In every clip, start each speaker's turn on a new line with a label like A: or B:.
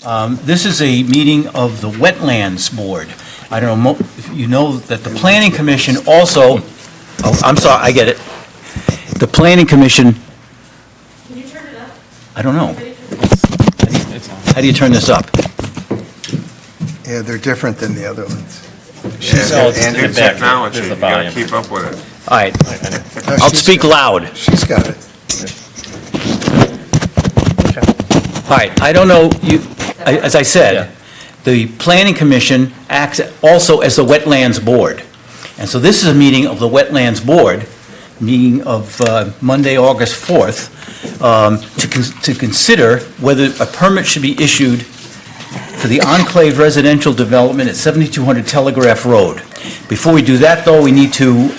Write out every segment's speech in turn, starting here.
A: This is a meeting of the Wetlands Board. I don't know if you know that the Planning Commission also, oh, I'm sorry, I get it. The Planning Commission,
B: Can you turn it up?
A: I don't know. How do you turn this up?
C: Yeah, they're different than the other ones.
D: And
E: New
D: new
E: technology,
D: There's the
E: you gotta
D: volume.
E: keep up with it.
A: All right,
C: No,
A: I'll
C: she's
A: speak
C: got-
A: loud.
C: She's got it.
A: All right, I don't know, as I said, the Planning Commission acts also as the Wetlands Board. And so this is a meeting of the Wetlands Board, meeting of Monday, August 4th, to consider whether a permit should be issued for the Enclave Residential Development at 7200 Telegraph Road. Before we do that, though, we need to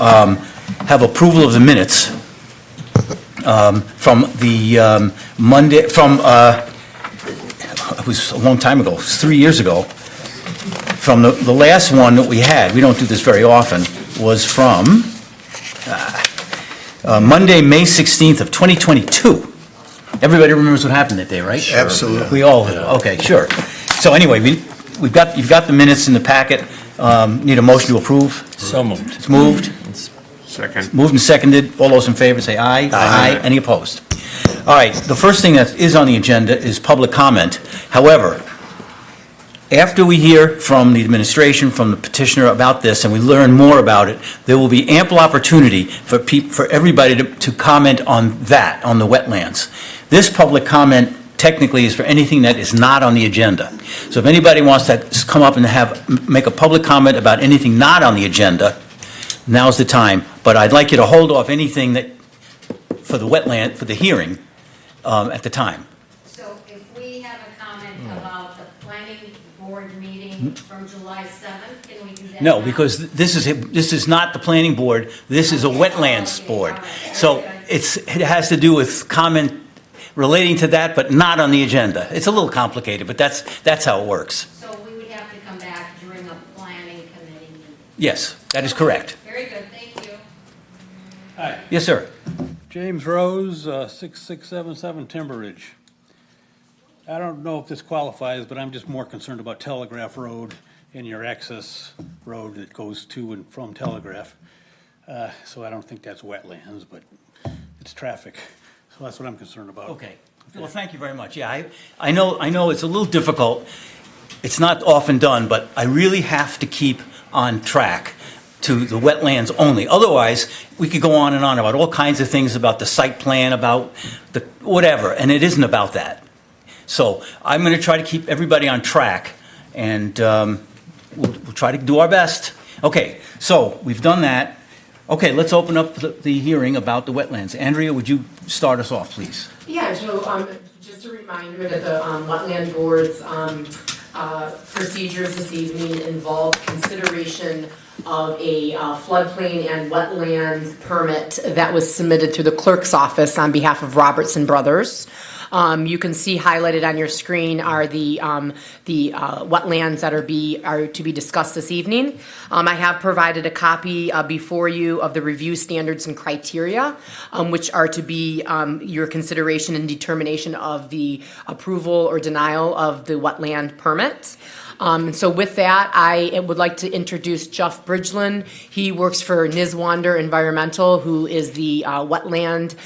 A: have approval of the minutes from the Monday, it was a long time ago, it was 3 years ago, from the last one that we had, we don't do this very often, was from Monday, May 16th of 2022. Everybody remembers what happened that day, right?
C: Absolutely.
A: We all do, okay, sure. So anyway, you've got the minutes in the packet, need a motion to approve?
D: So moved.
A: It's moved,
E: Second,
A: moved and seconded, all those in favor say aye. Aye. Any opposed? All right, the first thing that is on the agenda is public comment. However, after we hear from the administration, from the petitioner about this, and we learn more about it, there will be ample opportunity for everybody to comment on that, on the wetlands. This public comment technically is for anything that is not on the agenda. So if anybody wants to come up and make a public comment about anything not on the agenda, now's the time. But I'd like you to hold off anything that, for the hearing, at the time.
B: So if we have a comment about the planning board meeting from July 7th, can we do that
A: No,
B: now?
A: because this is not the planning board, this is a wetlands board. So it has to do with comment relating to that, but not on the agenda. It's a little complicated, but that's how it works.
B: So we would have to come back during a planning committee meeting.
A: Yes, that is correct.
B: Very good, thank you.
A: Yes, sir.
F: James Rose, 6677 Timber Ridge. I don't know if this qualifies, but I'm just more concerned about Telegraph Road and your access road that goes to and from Telegraph. So I don't think that's wetlands, but it's traffic. So that's what I'm concerned about.
A: Okay. Well, thank you very much. Yeah, I know it's a little difficult. It's not often done, but I really have to keep on track to the wetlands only. Otherwise, we could go on and on about all kinds of things, about the site plan, about the whatever, and it isn't about that. So I'm going to try to keep everybody on track, and we'll try to do our best. Okay, so we've done that. Okay, let's open up the hearing about the wetlands. Andrea, would you start us off, please?
G: Yeah, so just a reminder that the Wetland Board's procedures this evening involve consideration of a floodplain and wetlands permit that was submitted through the clerk's office on behalf of Robertson Brothers. You can see highlighted on your screen are the wetlands that are to be discussed this evening. I have provided a copy before you of the review standards and criteria, which are to be your consideration and determination of the approval or denial of the wetland permit. So with that, I would like to introduce Jeff Bridgeland. He works for Niswander Environmental, who is the wetland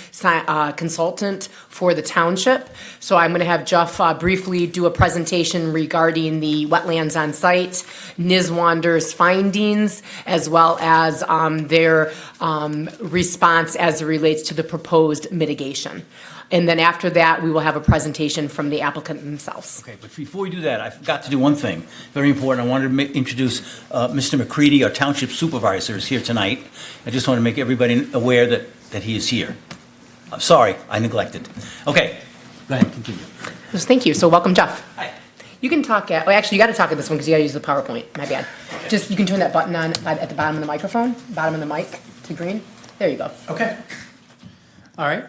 G: consultant for the township. So I'm going to have Jeff briefly do a presentation regarding the wetlands on site, Niswander's findings, as well as their response as it relates to the proposed mitigation. And then after that, we will have a presentation from the applicant themselves.
A: Okay, but before we do that, I forgot to do one thing, very important. I wanted to introduce Mr. McCready, our township supervisor, is here tonight. I just want to make everybody aware that he is here. I'm sorry, I neglected. Okay, go ahead, continue.
G: Yes, thank you. So welcome, Jeff.
A: Hi.
G: You can talk at, actually, you got to talk at this one because you got to use the PowerPoint. My bad. Just, you can turn that button on at the bottom of the microphone, bottom of the mic to green. There you go.
H: Okay. All right.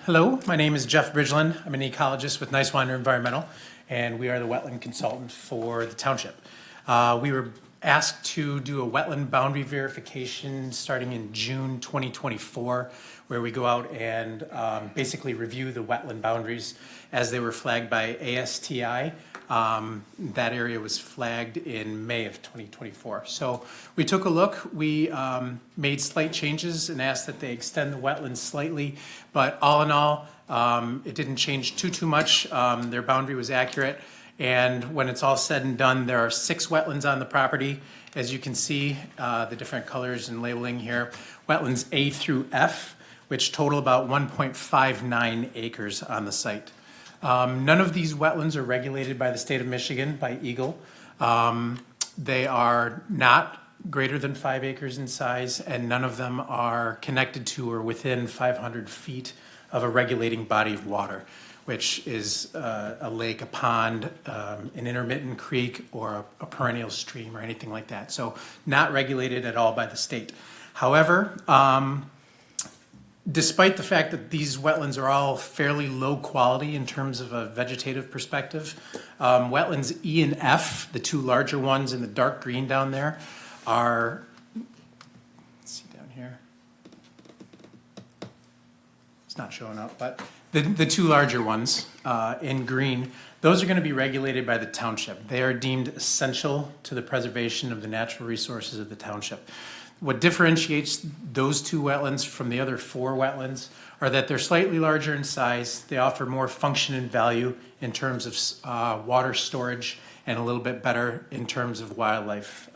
H: Hello, my name is Jeff Bridgeland. I'm an ecologist with Niswander Environmental, and we are the wetland consultant for the township. We were asked to do a wetland boundary verification starting in June 2024, where we go out and basically review the wetland boundaries as they were flagged by ASTI That area was flagged in May of 2024. So we took a look, we made slight changes and asked that they extend the wetlands slightly, but all in all, it didn't change too much. Their boundary was accurate, and when it's all said and done, there are 6 wetlands on the property. As you can see, the different colors and labeling here, wetlands A through F, which total about 1.59 acres on the site. None of these wetlands are regulated by the state of Michigan, by Eagle. They are not greater than 5 acres in size, and none of them are connected to or within 500 feet of a regulating body of water, which is a lake, a pond, an intermittent creek, or a perennial stream or anything like that. So not regulated at all by the state. However, despite the fact that these wetlands are all fairly low quality in terms of a vegetative perspective, wetlands E and F, the 2 larger ones in the dark green down there, are, let's see down here. It's not showing up, but the 2 larger ones in green, those are going to be regulated by the township. They are deemed essential to the preservation of the natural resources of the township. What differentiates those 2 wetlands from the other 4 wetlands are that they're slightly larger in size, they offer more function and value in terms of water storage, and a little bit better in terms of wildlife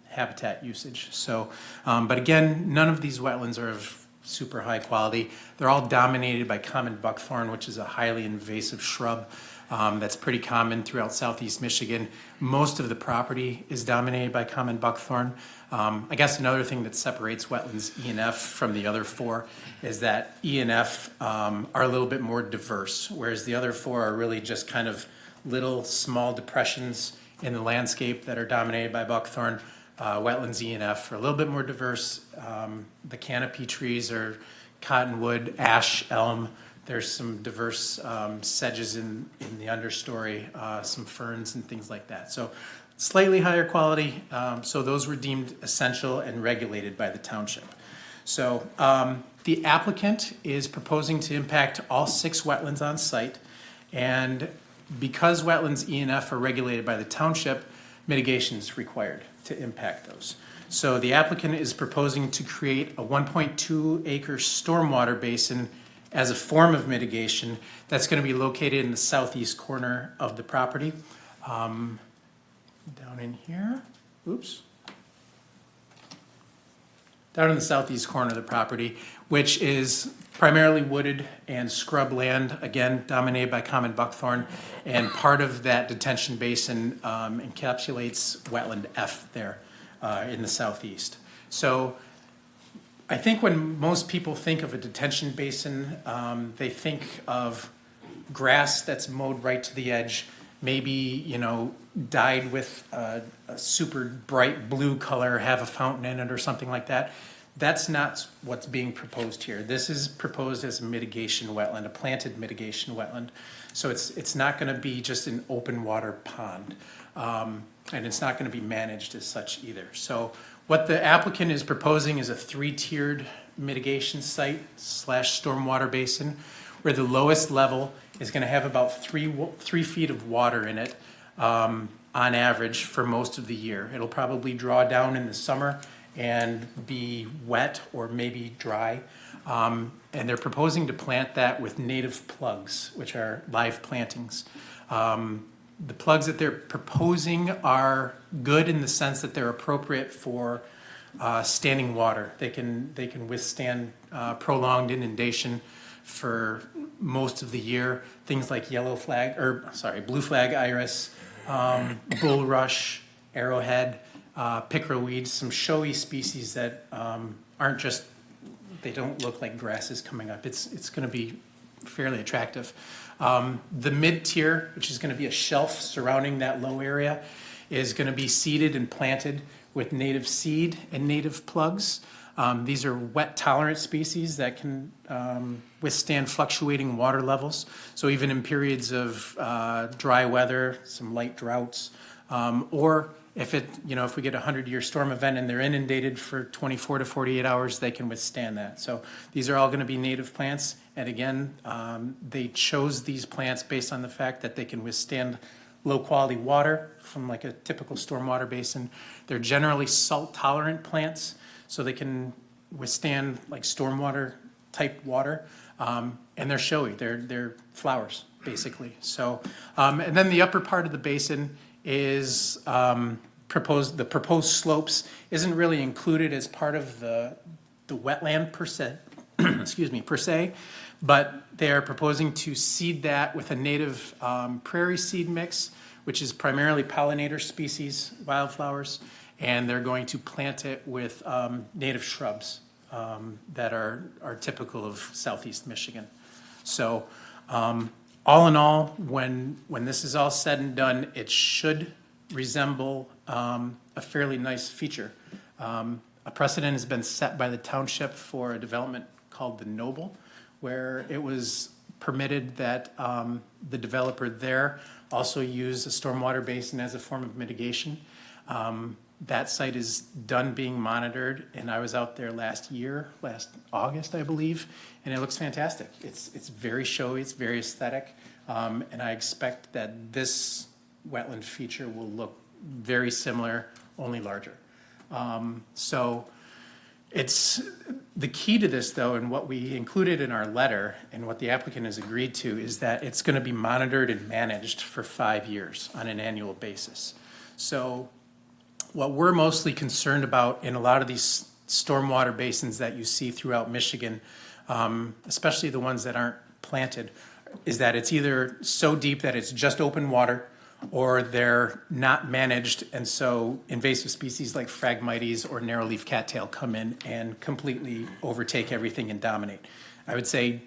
H: habitat usage. So, but again, none of these wetlands are of super high quality. They're all dominated by common buckthorn, which is a highly invasive shrub. That's pretty common throughout southeast Michigan. Most of the property is dominated by common buckthorn. I guess another thing that separates wetlands E and F from the other 4 is that E and F are a little bit more diverse, whereas the other 4 are really just kind of little small depressions in the landscape that are dominated by buckthorn. Wetlands E and F are a little bit more diverse. The canopy trees are cottonwood, ash, elm. There's some diverse sedges in the understory, some ferns and things like that. So slightly higher quality, so those were deemed essential and regulated by the township. So the applicant is proposing to impact all 6 wetlands on site, and because wetlands E and F are regulated by the township, mitigation is required to impact those. So the applicant is proposing to create a 1.2 acre stormwater basin as a form of mitigation that's going to be located in the southeast corner of the property. Down in here, oops. Down in the southeast corner of the property, which is primarily wooded and scrub land, again, dominated by common buckthorn, and part of that detention basin encapsulates wetland F there in the southeast. So I think when most people think of a detention basin, they think of grass that's mowed right to the edge, maybe, dyed with a super bright blue color, have a fountain in it or something like that. That's not what's being proposed here. This is proposed as a mitigation wetland, a planted mitigation wetland. So it's not going to be just an open water pond, and it's not going to be managed as such either. So what the applicant is proposing is a 3-tiered mitigation site / stormwater basin, where the lowest level is going to have about 3 feet of water in it on average for most of the year. It'll probably draw down in the summer and be wet or maybe dry. And they're proposing to plant that with native plugs, which are live plantings. The plugs that they're proposing are good in the sense that they're appropriate for standing water. They can withstand prolonged inundation for most of the year. Things like blue flag iris, bulrush, arrowhead, pickerelweed, some showy species that aren't just, they don't look like grasses coming up. It's going to be fairly attractive. The mid-tier, which is going to be a shelf surrounding that low area, is going to be seeded and planted with native seed and native plugs. These are wet-tolerant species that can withstand fluctuating water levels. So even in periods of dry weather, some light droughts, or if we get a 100-year storm event and they're inundated for 24 to 48 hours, they can withstand that. So these are all going to be native plants. And again, they chose these plants based on the fact that they can withstand low-quality water from like a typical stormwater basin. They're generally salt-tolerant plants, so they can withstand like stormwater-type water. And they're showy, they're flowers, basically. So, and then the upper part of the basin is the proposed slopes isn't really included as part of the wetland per se, excuse me, per se, but they are proposing to seed that with a native prairie seed mix, which is primarily pollinator species, wildflowers, and they're going to plant it with native shrubs that are typical of southeast Michigan. So all in all, when this is all said and done, it should resemble a fairly nice feature. A precedent has been set by the township for a development called the Noble, where it was permitted that the developer there also use a stormwater basin as a form of mitigation. That site is done being monitored, and I was out there last August, I believe, and it looks fantastic. It's very showy, it's very aesthetic, and I expect that this wetland feature will look very similar, only larger. So it's the key to this, though, and what we included in our letter and what the applicant has agreed to is that it's going to be monitored and managed for 5 years on an annual basis. So what we're mostly concerned about in a lot of these stormwater basins that you see throughout Michigan, especially the ones that aren't planted, is that it's either so deep that it's just open water, or they're not managed, and so invasive species like Phragmites or narrowleaf cattail come in and completely overtake everything and dominate. I would say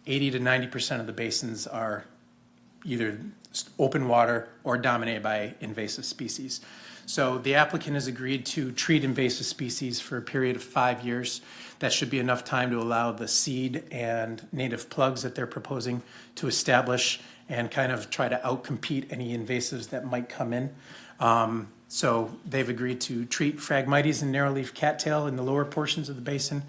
H: 80 to 90% of the basins are either open water or dominated by invasive species. So the applicant has agreed to treat invasive species for a period of 5 years. That should be enough time to allow the seed and native plugs that they're proposing to establish and kind of try to outcompete any invasives that might come in. So they've agreed to treat Phragmites and narrowleaf cattail in the lower portions of the basin.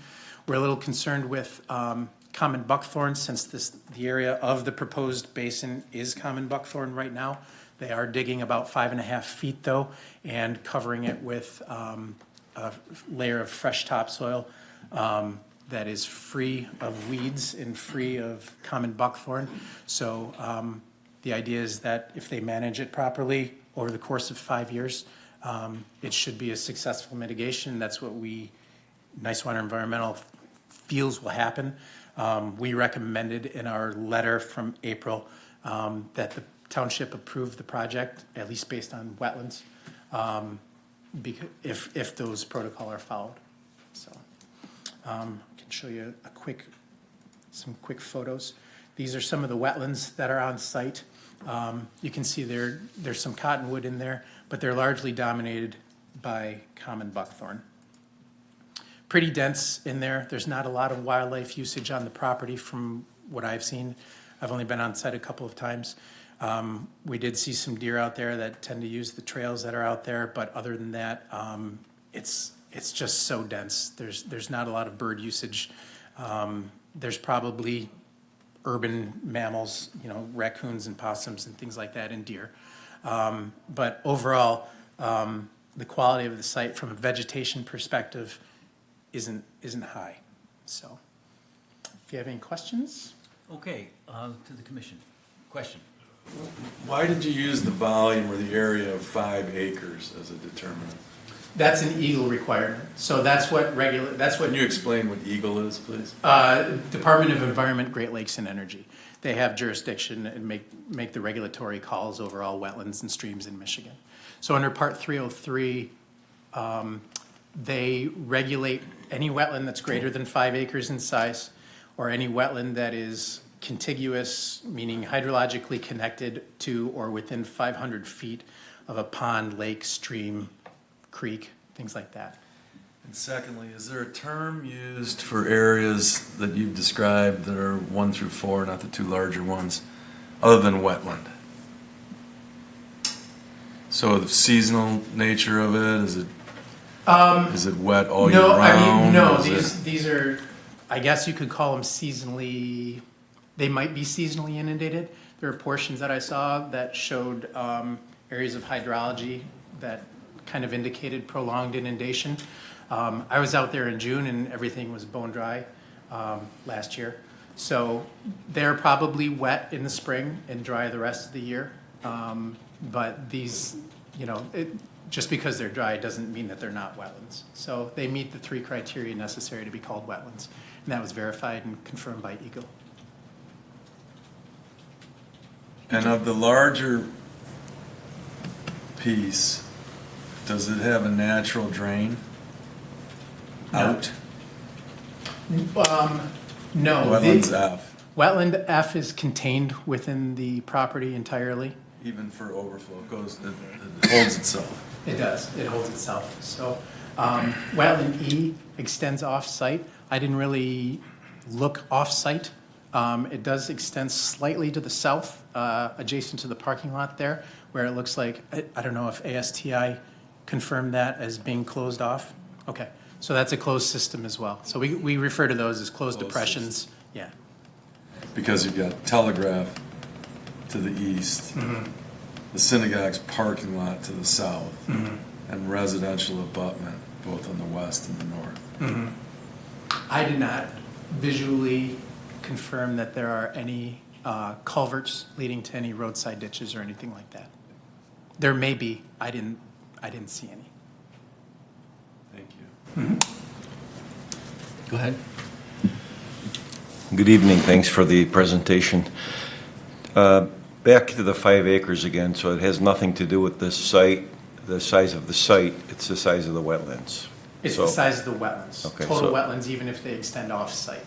H: We're a little concerned with common buckthorn, since the area of the proposed basin is common buckthorn right now. They are digging about 5.5 feet though, and covering it with a layer of fresh topsoil that is free of weeds and free of common buckthorn. So the idea is that if they manage it properly over the course of 5 years, it should be a successful mitigation. That's what Nice Water Environmental feels will happen. We recommended in our letter from April that the township approve the project, at least based on wetlands, because if those protocol are followed. So I can show you some quick photos. These are some of the wetlands that are on site. You can see there's some cottonwood in there, but they're largely dominated by common buckthorn. Pretty dense in there. There's not a lot of wildlife usage on the property from what I've seen. I've only been on site a couple of times. We did see some deer out there that tend to use the trails that are out there, but other than that, it's just so dense. There's not a lot of bird usage. There's probably urban mammals, raccoons and possums and things like that, and deer. But overall, the quality of the site from a vegetation perspective isn't high. So, if you have any questions?
A: Okay, to the commission. Question?
D: Why did you use the volume or the area of 5 acres as a determinant?
H: That's an EGLE requirement. So that's what
D: Can you explain what EGLE is, please?
H: Department of Environment, Great Lakes and Energy. They have jurisdiction and make the regulatory calls over all wetlands and streams in Michigan. So under Part 303, they regulate any wetland that's greater than 5 acres in size, or any wetland that is contiguous, meaning hydrologically connected to or within 500 feet of a pond, lake, stream, creek, things like that.
D: And secondly, is there a term used for areas that you've described that are 1 through 4, not the 2 larger ones, other than wetland? So the seasonal nature of it, is it wet all year round?
H: These are, I guess you could call them seasonally, they might be seasonally inundated. There are portions that I saw that showed areas of hydrology that kind of indicated prolonged inundation. I was out there in June and everything was bone dry last year. So they're probably wet in the spring and dry the rest of the year. But these, just because they're dry doesn't mean that they're not wetlands. So they meet the 3 criteria necessary to be called wetlands. And that was verified and confirmed by Eagle.
D: And of the larger piece, does it have a natural drain out?
H: No.
D: Wetlands F,
H: Wetland F is contained within the property entirely.
D: even for overflow, it holds itself.
H: It does, it holds itself. So wetland E extends off-site. I didn't really look off-site. It does extend slightly to the south, adjacent to the parking lot there, where it looks like, I don't know if ASTI confirmed that as being closed off. Okay, so that's a closed system as well. So we refer to those as closed
D: Closed
H: depressions. Yeah.
D: Because you've got Telegraph to the east, the synagogue's parking lot to the south, and residential abutment both on the west and the north.
H: I did not visually confirm that there are any culverts leading to any roadside ditches or anything like that. There may be. I didn't see any.
D: Thank you.
A: Go ahead.
I: Good evening, thanks for the presentation. Back to the 5 acres again, so it has nothing to do with the site, the size of the site, it's the size of the wetlands.
H: It's
I: So-
H: the size of the wetlands.
I: Okay,
H: Total
I: so-
H: wetlands, even if they extend off-site.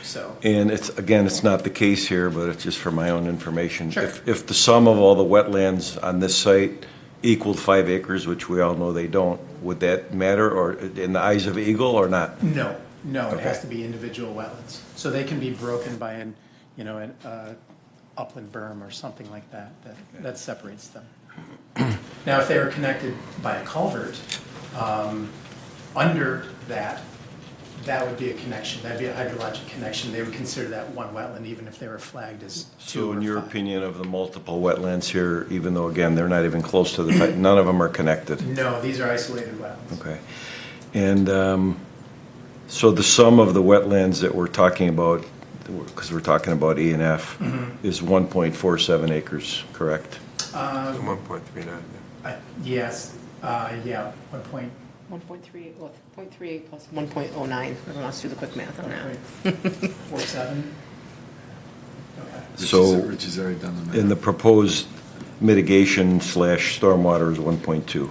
H: So,
I: And it's not the case here, but it's just for my own information.
H: Sure.
I: If the sum of all the wetlands on this site equaled 5 acres, which we all know they don't, would that matter, or in the eyes of Eagle, or not?
H: no, it has
I: Okay.
H: to be individual wetlands. So they can be broken by an upland berm or something like that, that separates them. Now, if they were connected by a culvert, under that would be a connection, that'd be a hydrologic connection. They would consider that one wetland, even if they were flagged as 2
I: So
H: or
I: in your
H: 5.
I: opinion of the multiple wetlands here, even though, again, they're not even close to the, none of them are connected?
H: No, these are isolated wetlands.
I: Okay. And so the sum of the wetlands that we're talking about, because we're talking about E and F, is 1.47 acres, correct?
E: 1.39.
H: Yes, 1.48
G: 1.38, well, 0.38 plus 1.09. Everyone wants to do the quick math on that.
H: 47. Okay.
I: So-
D: Richie's already done the math.
I: And the proposed mitigation / stormwater is 1.2.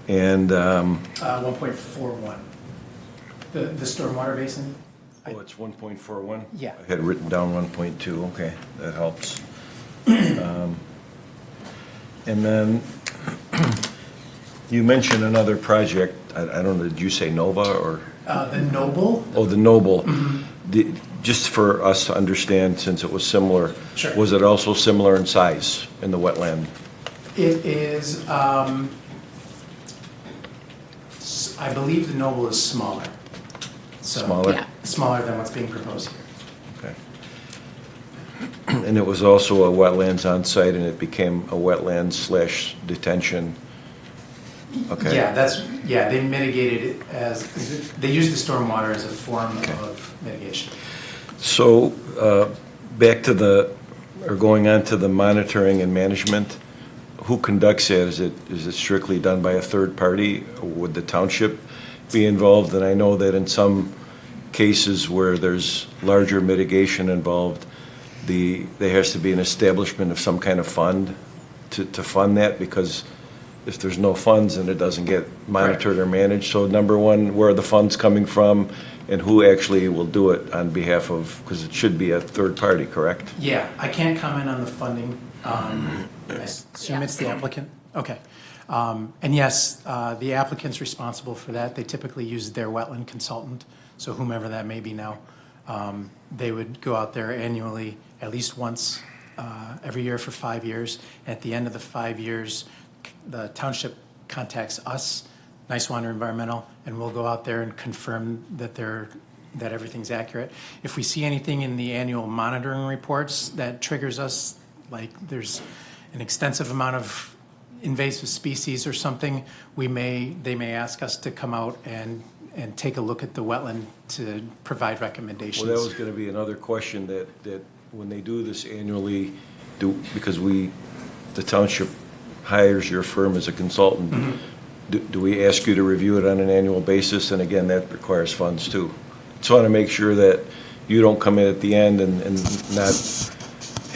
I: And,
H: 1.41. The stormwater basin?
I: oh, it's 1.41?
H: Yeah.
I: I had written down 1.2, okay, that helps. And then, you mentioned another project, I don't know, did you say Nova or?
H: The Noble,
I: Oh, the Noble. Just for us to understand, since it was similar.
H: Sure.
I: Was it also similar in size in the wetland?
H: it is, I believe the Noble is smaller. So-
I: Smaller?
G: Yeah.
H: Smaller than what's being proposed here.
I: Okay. And it was also a wetlands on site, and it became a wetlands / detention? Okay.
H: Yeah, they mitigated it as, they used the stormwater as a form of mitigation.
I: So, back to going on to the monitoring and management, who conducts that? Is it strictly done by a third party? Would the township be involved? And I know that in some cases where there's larger mitigation involved, there has to be an establishment of some kind of fund to fund that, because if there's no funds, then it doesn't get monitored or managed. So number one, where are the funds coming from, and who actually will do it on behalf of, because it should be a third party, correct?
H: Yeah, I can't comment on the funding. I assume it's the applicant? Okay. And yes, the applicant's responsible for that. They typically use their wetland consultant, so whomever that may be now. They would go out there annually, at least once every year for 5 years. At the end of the 5 years, the township contacts us, Nice Wander Environmental, and we'll go out there and confirm that everything's accurate. If we see anything in the annual monitoring reports that triggers us like there's an extensive amount of invasive species or something, they may ask us to come out and take a look at the wetland to provide recommendations.
I: Well, that was going to be another question that when they do this annually, because the township hires your firm as a consultant, do we ask you to review it on an annual basis? And again, that requires funds too. So I want to make sure that you don't come in at the end and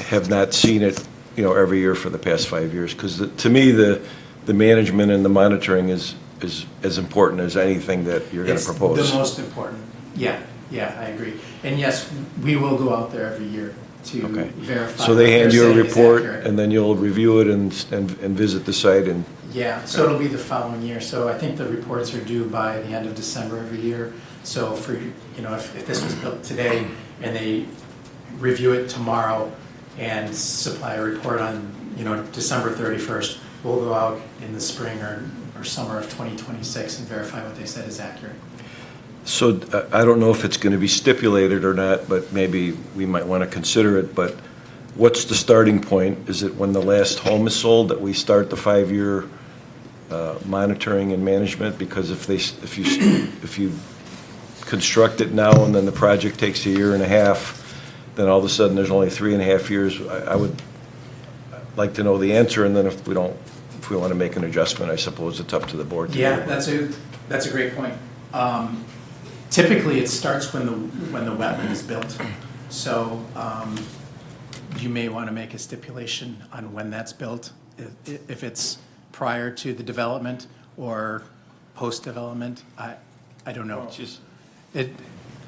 I: have not seen it, every year for the past 5 years. Because to me, the management and the monitoring is as important as anything that you're going to propose.
H: It's the most important. Yeah, I agree. And yes, we will go out there every year to verify.
I: So they hand
H: what
I: you a
H: they're saying is
I: report,
H: accurate.
I: and then you'll review it and visit the site and.
H: Yeah, so it'll be the following year. So I think the reports are due by the end of December every year. So for, if this was built today and they review it tomorrow and supply a report on, December 31st, we'll go out in the spring or summer of 2026 and verify what they said is accurate.
I: So I don't know if it's going to be stipulated or not, but maybe we might want to consider it. But what's the starting point? Is it when the last home is sold that we start the 5-year monitoring and management? Because if you construct it now and then the project takes a year and a half, then all of a sudden there's only 3.5 years. I would like to know the answer, and then if we want to make an adjustment, I suppose it's up to the board.
H: Yeah, that's a great point. Typically, it starts when the wetland is built. So you may want to make a stipulation on when that's built, if it's prior to the development or post-development. I don't know.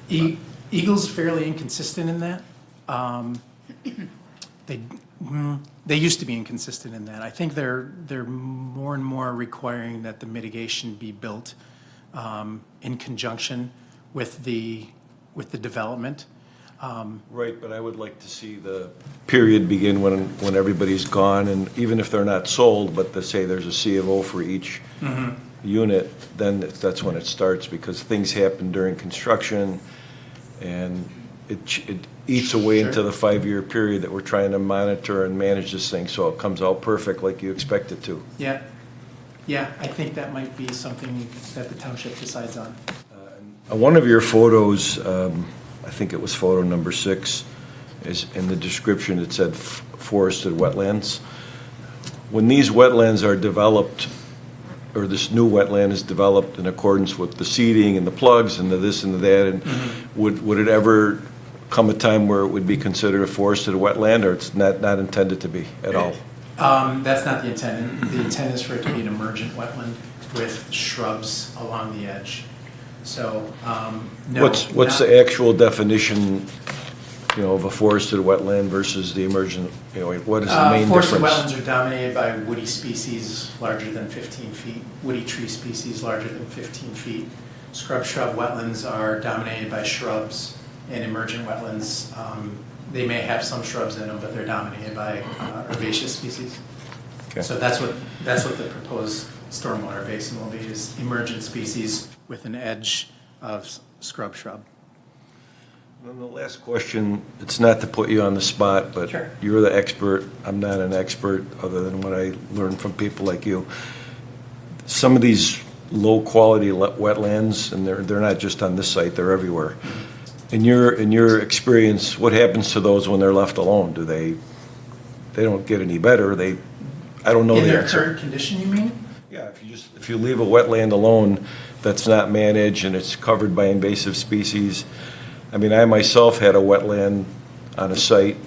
H: Eagle's fairly inconsistent in that. They used to be inconsistent in that. I think they're more and more requiring that the mitigation be built in conjunction with the development.
I: Right, but I would like to see the period begin when everybody's gone, and even if they're not sold, but to say there's a C of O for each unit, then that's when it starts, because things happen during construction, and it eats away into the 5-year period that we're trying to monitor and manage this thing, so it comes out perfect like you expect it to.
H: Yeah, I think that might be something that the township decides on.
I: One of your photos, I think it was photo number 6, is in the description it said forested wetlands. When these wetlands are developed, or this new wetland is developed in accordance with the seeding and the plugs and the this and the that, and would it ever come a time where it would be considered a forested wetland, or it's not intended to be at all?
H: That's not the intent. The intent is for it to be an emergent wetland with shrubs along the edge. So, no.
I: What's the actual definition, of a forested wetland versus the emergent, what is the main difference?
H: Forested wetlands are dominated by woody species larger than 15 feet, woody tree species larger than 15 feet. Shrub wetlands are dominated by shrubs, and emergent wetlands, they may have some shrubs in them, but they're dominated by herbaceous species.
I: Okay.
H: So that's what the proposed stormwater basin will be, is emergent species with an edge of scrub shrub.
I: And the last question, it's not to put you on the spot, but
H: Sure.
I: You're the expert. I'm not an expert, other than what I learned from people like you. Some of these low-quality wetlands, and they're not just on this site, they're everywhere. In your experience, what happens to those when they're left alone? Do they don't get any better? I don't know
H: In
I: the
H: their
I: answer.
H: current condition, you mean?
I: Yeah, if you leave a wetland alone that's not managed and it's covered by invasive species. I mean, I myself had a wetland on a site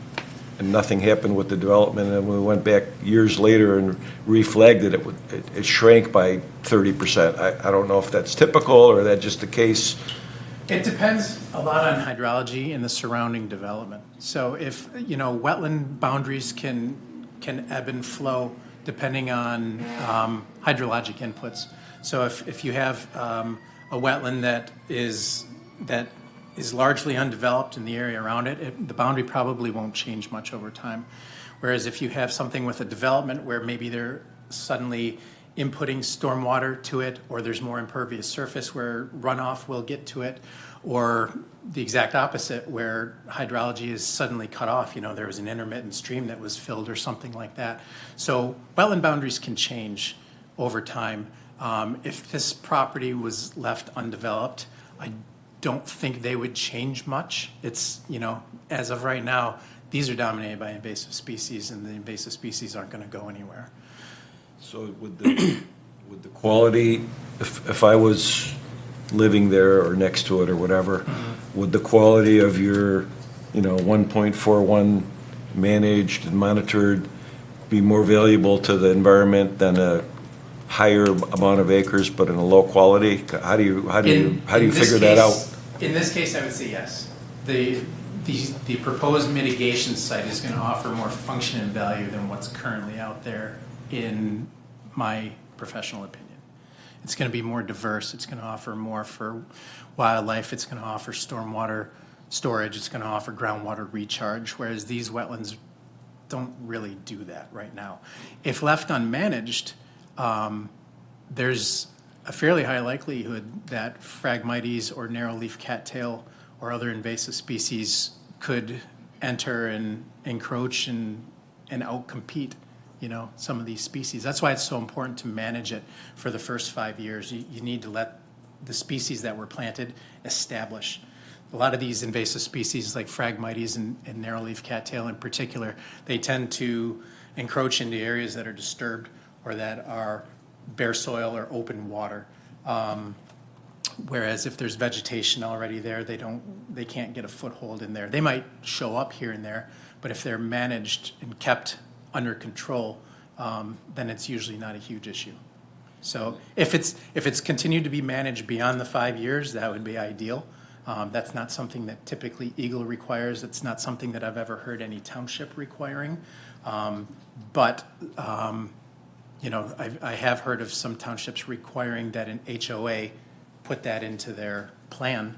I: and nothing happened with the development, and when we went back years later and reflagged it, it shrank by 30%. I don't know if that's typical or that's just the case.
H: It depends a lot on hydrology and the surrounding development. So if, wetland boundaries can ebb and flow depending on hydrologic inputs. So if you have a wetland that is largely undeveloped in the area around it, the boundary probably won't change much over time. Whereas if you have something with a development where maybe there suddenly inputting stormwater to it, or there's more impervious surface where runoff will get to it, or the exact opposite where hydrology is suddenly cut off. There was an intermittent stream that was filled or something like that. So wetland boundaries can change over time. If this property was left undeveloped, I don't think they would change much. It's, as of right now, these are dominated by invasive species, and the invasive species aren't going to go anywhere.
I: So would the quality, if I was living there or next to it or whatever, would the quality of your, 1.41 managed and monitored be more valuable to the environment than a higher amount of acres but in a low quality? How do you figure that out?
H: In this case, I would say yes. The proposed mitigation site is going to offer more function and value than what's currently out there, in my professional opinion. It's going to be more diverse. It's going to offer more for wildlife. It's going to offer stormwater storage. It's going to offer groundwater recharge, whereas these wetlands don't really do that right now. If left unmanaged, there's a fairly high likelihood that Phragmites or narrow-leaf cattail or other invasive species could enter and encroach and outcompete some of these species. That's why it's so important to manage it for the first 5 years. You need to let the species that were planted establish. A lot of these invasive species like Phragmites and narrow-leaf cattail in particular, they tend to encroach into areas that are disturbed or that are bare soil or open water. Whereas if there's vegetation already there, they can't get a foothold in there. They might show up here and there, but if they're managed and kept under control, then it's usually not a huge issue. So if it's continued to be managed beyond the 5 years, that would be ideal. That's not something that typically Eagle requires. It's not something that I've ever heard any township requiring. But I have heard of some townships requiring that an HOA put that into their plan,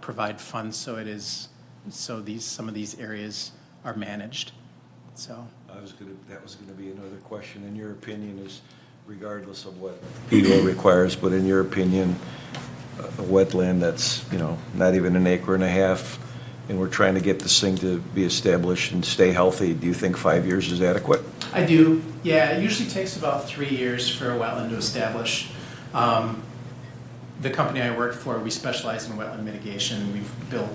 H: provide funds so some of these areas are managed. So
I: That was gonna be another question. In your opinion, is regardless of what Eagle requires, but in your opinion, a wetland that's, not even an acre and a half, and we're trying to get this thing to be established and stay healthy, do you think 5 years is adequate?
H: I do, yeah. It usually takes about 3 years for a wetland to establish. The company I work for, we specialize in wetland mitigation. We've built,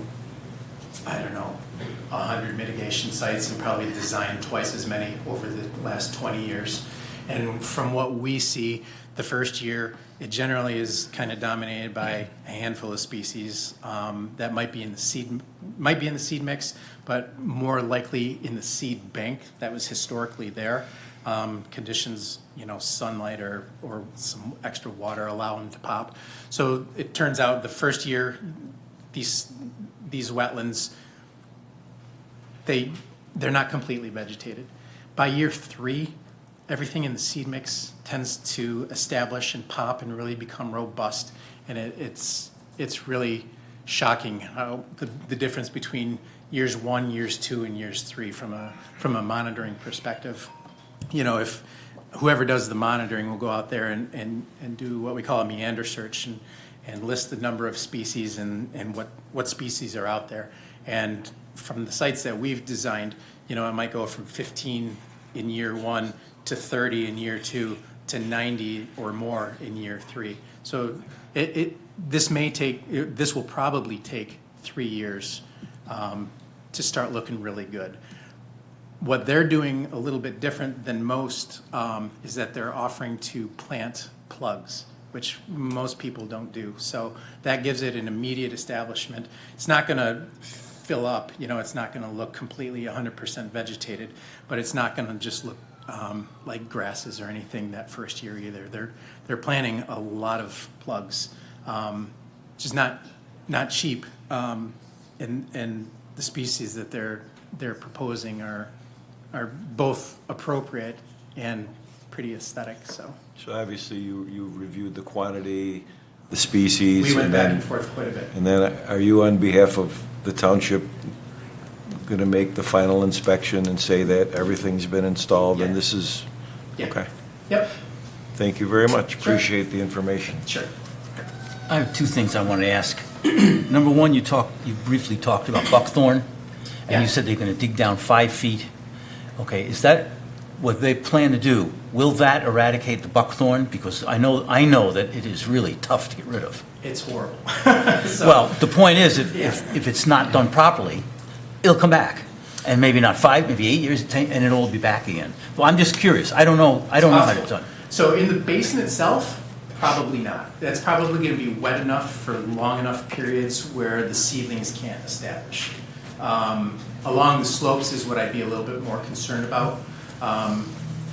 H: 100 mitigation sites and probably designed twice as many over the last 20 years. And from what we see, the first year, it generally is kind of dominated by a handful of species that might be in the seed mix, but more likely in the seed bank that was historically there. Conditions, sunlight or some extra water allow them to pop. So it turns out the first year, these wetlands, they're not completely vegetated. By year 3, everything in the seed mix tends to establish and pop and really become robust. And it's really shocking how the difference between years 1, years 2, and years 3 from a monitoring perspective. If whoever does the monitoring will go out there and do what we call a meander search and list the number of species and what species are out there. And from the sites that we've designed, it might go from 15 in year 1 to 30 in year 2 to 90 or more in year 3. So this will probably take 3 years to start looking really good. What they're doing a little bit different than most is that they're offering to plant plugs, which most people don't do. So that gives it an immediate establishment. It's not going to fill up, it's not going to look completely 100% vegetated, but it's not going to just look like grasses or anything that first year either. They're planting a lot of plugs, which is not cheap, and the species that they're proposing are both appropriate and pretty aesthetic. So
I: obviously you reviewed the quantity, the species.
H: We went back and forth quite a bit.
I: And then are you on behalf of the township going to make the final inspection and say that everything's been installed and
H: Yeah.
I: this is?
H: Yeah.
I: Okay.
H: Yep,
I: Thank you very much. Appreciate the information.
H: sure.
A: I have two things I want to ask. Number one, you briefly talked about buckthorn, and
H: Yeah.
A: you said they're going to dig down 5 feet. Okay, is that what they plan to do? Will that eradicate the buckthorn? Because I know that it is really tough to get rid of.
H: It's horrible. So-
A: Well, the point is, if it's not done properly, it'll come back. And maybe not 5, maybe 8 years, 10, and it'll be back again. Well, I'm just curious. I don't know how it's done.
H: So in the basin itself, probably not. That's probably going to be wet enough for long enough periods where the seedlings can't establish. Along the slopes is what I'd be a little bit more concerned about.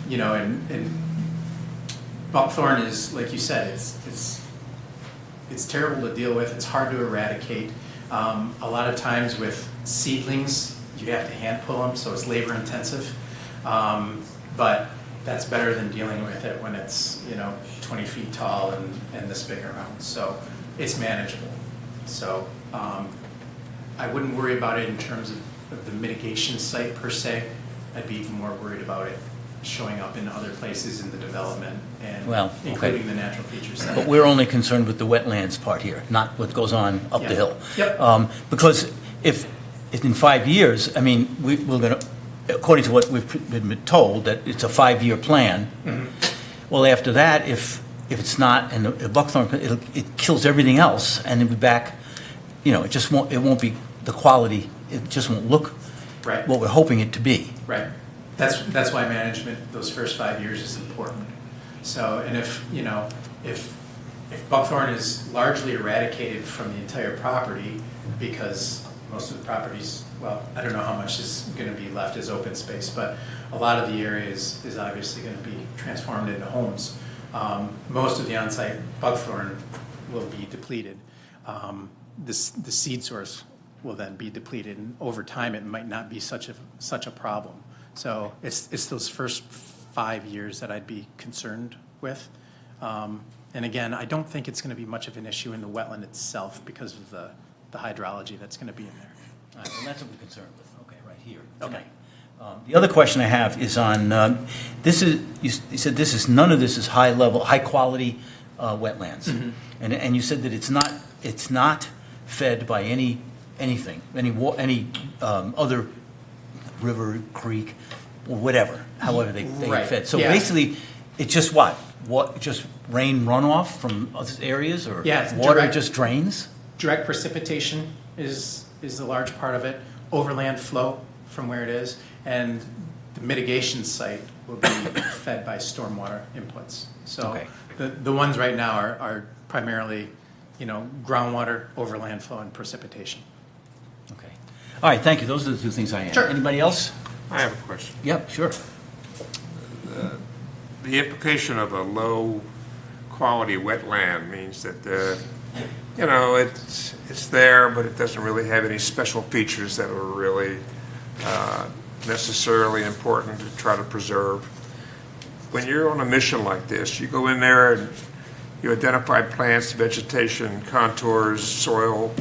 H: You know, and buckthorn is, like you said, it's terrible to deal with. It's hard to eradicate. A lot of times with seedlings, you have to hand pull them, so it's labor intensive. But that's better than dealing with it when it's, 20 feet tall and this big around. So it's manageable. So I wouldn't worry about it in terms of the mitigation site per se. I'd be more worried about it showing up in other places in the development and
A: Well, okay.
H: including the natural features.
A: But we're only concerned with the wetlands part here, not what goes on up the
H: Yeah.
A: hill.
H: Yep.
A: Because if in 5 years, I mean, we're going to, according to what we've been told, that it's a 5-year plan.
H: Mm-hmm.
A: Well, after that, if it's not, and the buckthorn, it kills everything else, and it'll be back, it won't be the quality, it just won't look
H: Right.
A: what we're hoping it to be.
H: Right. That's why management, those first 5 years is important. So, and if buckthorn is largely eradicated from the entire property, because most of the properties, well, I don't know how much is going to be left as open space, but a lot of the area is obviously going to be transformed into homes. Most of the on-site buckthorn will be depleted. The seed source will then be depleted, and over time, it might not be such a problem. So it's those first 5 years that I'd be concerned with. And again, I don't think it's going to be much of an issue in the wetland itself because of the hydrology that's going to be in there.
A: All right, well, that's what we're concerned with, okay, right here,
H: Okay.
A: tonight. The other question I have is on, you said none of this is high-quality wetlands.
H: Mm-hmm.
A: And you said that it's not fed by anything, any other river, creek, or whatever, however they
H: Right,
A: get fed. So
H: yeah.
A: basically, it's just what? Just rain runoff from other areas, or
H: Yeah, it's
A: water
H: direct.
A: just drains?
H: Direct precipitation is the large part of it, overland flow from where it is, and the mitigation site will be fed by stormwater inputs. So
A: Okay.
H: the ones right now are primarily, groundwater, overland flow, and precipitation.
A: Okay. All right, thank you. Those are the two things I had.
H: Sure.
A: Anybody else?
E: I have a question.
A: Yep, sure.
E: The implication of a low-quality wetland means that, it's there, but it doesn't really have any special features that are really necessarily important to try to preserve. When you're on a mission like this, you go in there and you identify plants, vegetation, contours, soil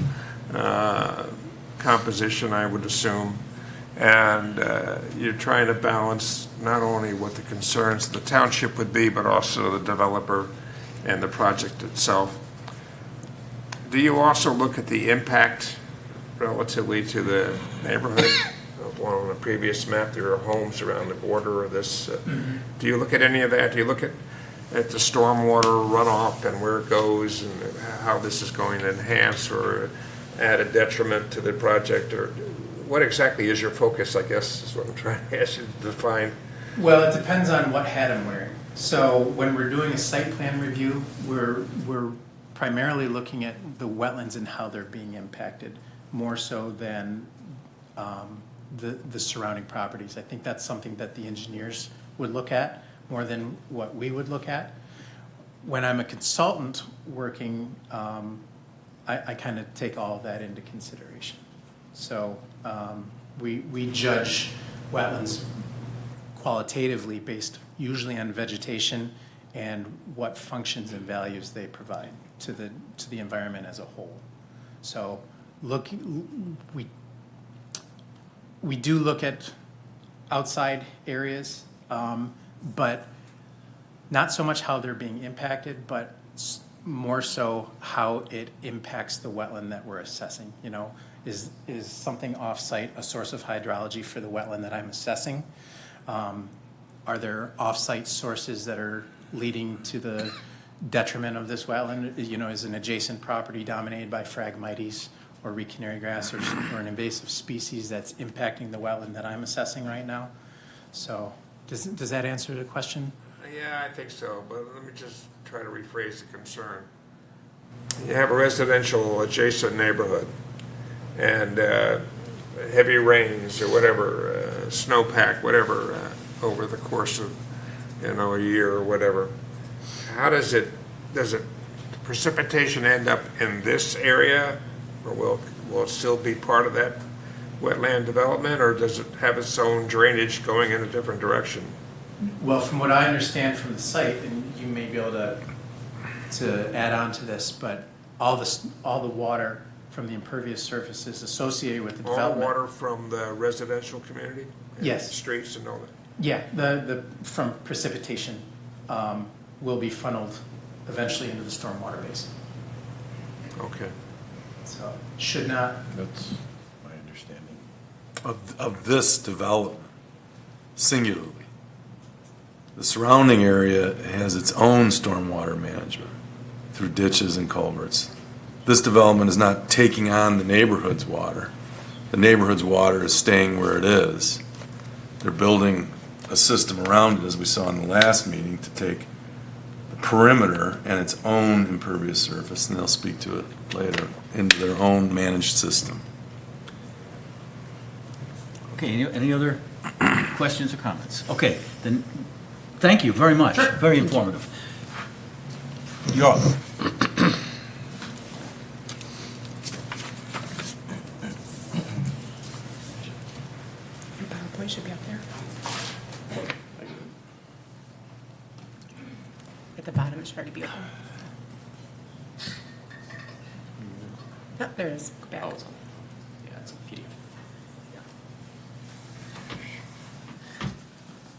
E: composition, I would assume, and you're trying to balance not only what the concerns of the township would be, but also the developer and the project itself. Do you also look at the impact relatively to the neighborhood? On the previous map, there are homes around the border of this. Do you look at any of that? Do you look at the stormwater runoff and where it goes and how this is going to enhance or add a detriment to the project? Or what exactly is your focus, I guess, is what I'm trying to ask you to define.
H: Well, it depends on what hat I'm wearing. So when we're doing a site plan review, we're primarily looking at the wetlands and how they're being impacted, more so than the surrounding properties. I think that's something that the engineers would look at more than what we would look at. When I'm a consultant working, I kind of take all of that into consideration. So we judge wetlands qualitatively based usually on vegetation and what functions and values they provide to the environment as a whole. So we do look at outside areas, but not so much how they're being impacted, but more so how it impacts the wetland that we're assessing. You know, is something off-site a source of hydrology for the wetland that I'm assessing? Are there off-site sources that are leading to the detriment of this wetland? You know, is an adjacent property dominated by Phragmites or weak canary grass or an invasive species that's impacting the wetland that I'm assessing right now? So does that answer the question?
E: Yeah, I think so, but let me just try to rephrase the concern. You have a residential adjacent neighborhood, and heavy rains or whatever, snowpack, whatever, over the course of, a year or whatever. How does precipitation end up in this area, or will it still be part of that wetland development, or does it have its own drainage going in a different direction?
H: Well, from what I understand from the site, and you may be able to add on to this, but all the water from the impervious surfaces associated with the
E: All
H: development.
E: water from the residential community? And
H: Yes.
E: Streets and all that?
H: Yeah, the from precipitation will be funneled eventually into the stormwater basin.
E: Okay.
H: So should not.
I: That's my understanding.
D: Of this development, singularly. The surrounding area has its own stormwater management through ditches and culverts. This development is not taking on the neighborhood's water. The neighborhood's water is staying where it is. They're building a system around it, as we saw in the last meeting, to take the perimeter and its own impervious surface, and they'll speak to it later, into their own managed system.
A: Okay, any other questions or comments? Okay, then, thank you very much. Very informative. You're up.
G: Your PowerPoint should be up there. At the bottom, it should already be open. Oh, there it is. Go back.
J: Yeah, it's a PDF.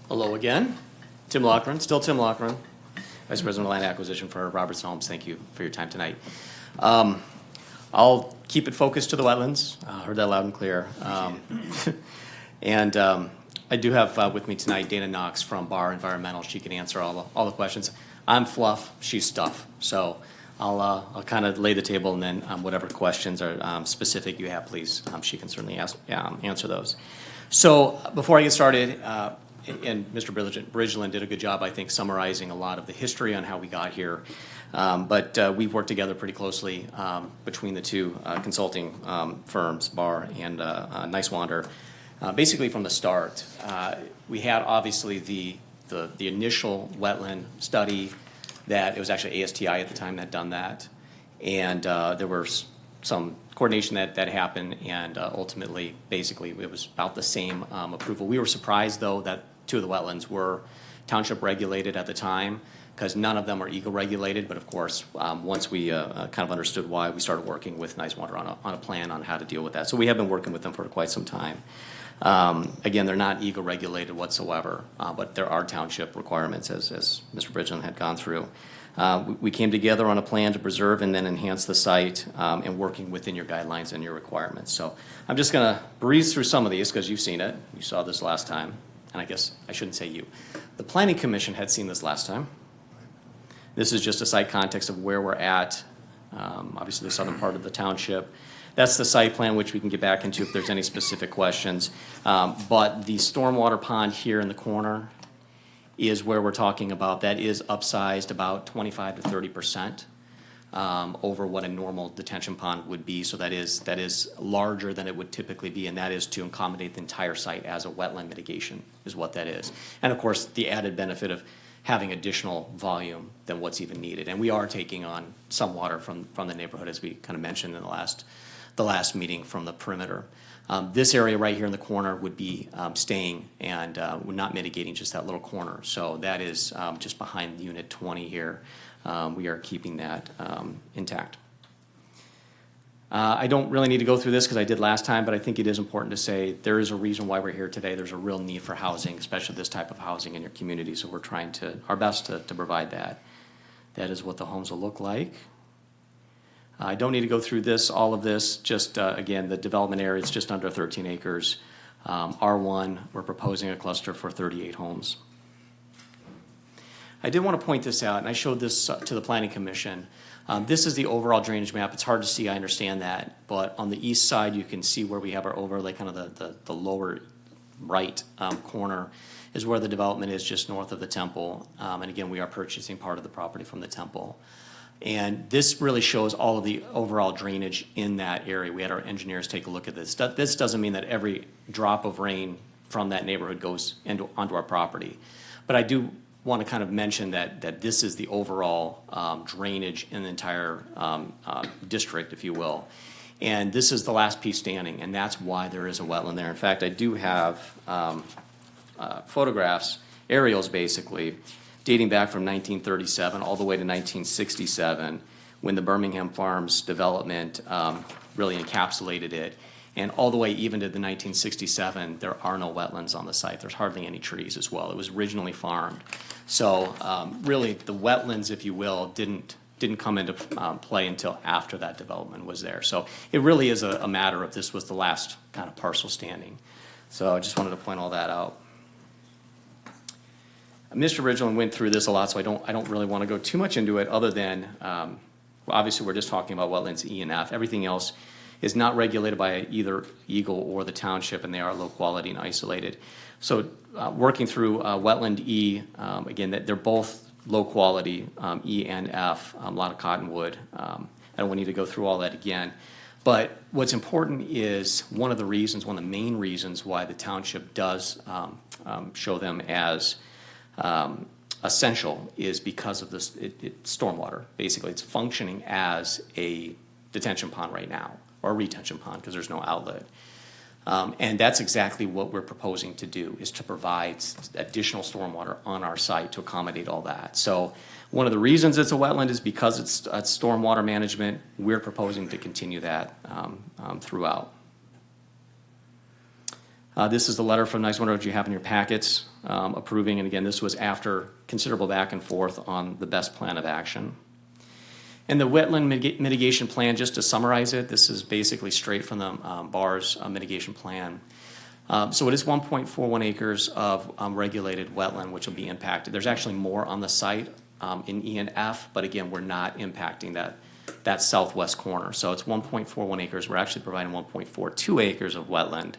J: Hello again. Tim Loughran, still Tim Loughran, Vice President of Land Acquisition for Robertson Homes. Thank you for your time tonight. I'll keep it focused to the wetlands. Heard that loud and clear. And I do have with me tonight Dana Knox from Bar Environmental. She can answer all the questions. I'm fluff, she's stuff. So I'll kind of lay the table, and then whatever questions are specific you have, please, she can certainly answer those. So before I get started, and Mr. Bridgeland did a good job, I think, summarizing a lot of the history on how we got here. But we've worked together pretty closely between the two consulting firms, Bar and Nice Wander. Basically from the start, we had obviously the initial wetland study that it was actually ASTI at the time that had done that. And there was some coordination that happened, and ultimately, basically, it was about the same approval. We were surprised, though, that two of the wetlands were township regulated at the time, because none of them are eco regulated. But of course, once we kind of understood why, we started working with Nice Water on a plan on how to deal with that. So we have been working with them for quite some time. Again, they're not eco regulated whatsoever, but there are township requirements, as Mr. Bridgeland had gone through. We came together on a plan to preserve and then enhance the site, and working within your guidelines and your requirements. So I'm just going to breeze through some of these because you've seen it. You saw this last time, and I guess I shouldn't say you. The Planning Commission had seen this last time. This is just a site context of where we're at, obviously the southern part of the township. That's the site plan, which we can get back into if there's any specific questions. But the stormwater pond here in the corner is where we're talking about. That is upsized about 25 to 30% over what a normal detention pond would be. So that is larger than it would typically be, and that is to accommodate the entire site as a wetland mitigation is what that is. And of course, the added benefit of having additional volume than what's even needed. And we are taking on some water from the neighborhood, as we kind of mentioned in the last meeting, from the perimeter. This area right here in the corner would be staying, and we're not mitigating just that little corner. So that is just behind Unit 20 here. We are keeping that intact. I don't really need to go through this because I did last time, but I think it is important to say there is a reason why we're here today. There's a real need for housing, especially this type of housing in your community, so we're trying our best to provide that. That is what the homes will look like. I don't need to go through all of this, just, again, the development area is just under 13 acres. R1, we're proposing a cluster for 38 homes. I did want to point this out, and I showed this to the Planning Commission. This is the overall drainage map. It's hard to see, I understand that, but on the east side, you can see where we have our overlay, kind of the lower right corner is where the development is, just north of the temple. And again, we are purchasing part of the property from the temple. And this really shows all of the overall drainage in that area. We had our engineers take a look at this. This doesn't mean that every drop of rain from that neighborhood goes onto our property. But I do want to kind of mention that this is the overall drainage in the entire district, if you will. And this is the last piece standing, and that's why there is a wetland there. In fact, I do have photographs, aerials basically, dating back from 1937 all the way to 1967, when the Birmingham Farms development really encapsulated it. And all the way even to the 1967, there are no wetlands on the site. There's hardly any trees as well. It was originally farmed. So really, the wetlands, if you will, didn't come into play until after that development was there. So it really is a matter of this was the last kind of parcel standing. So I just wanted to point all that out. Mr. Ridgeland went through this a lot, so I don't really want to go too much into it other than, obviously, we're just talking about wetlands E and F. Everything else is not regulated by either Eagle or the township, and they are low quality and isolated. So working through wetland E, again, they're both low quality, E and F, a lot of cottonwood. I don't need to go through all that again. But what's important is one of the main reasons why the township does show them as essential is because of this stormwater. Basically, it's functioning as a detention pond right now, or a retention pond, because there's no outlet. And that's exactly what we're proposing to do, is to provide additional stormwater on our site to accommodate all that. So one of the reasons it's a wetland is because it's stormwater management. We're proposing to continue that throughout. This is the letter from Nice Wonder, which you have in your packets, approving, and again, this was after considerable back and forth on the best plan of action. And the wetland mitigation plan, just to summarize it, this is basically straight from the BAR's mitigation plan. So it is 1.41 acres of regulated wetland, which will be impacted. There's actually more on the site in E and F, but again, we're not impacting that southwest corner. So it's 1.41 acres. We're actually providing 1.42 acres of wetland,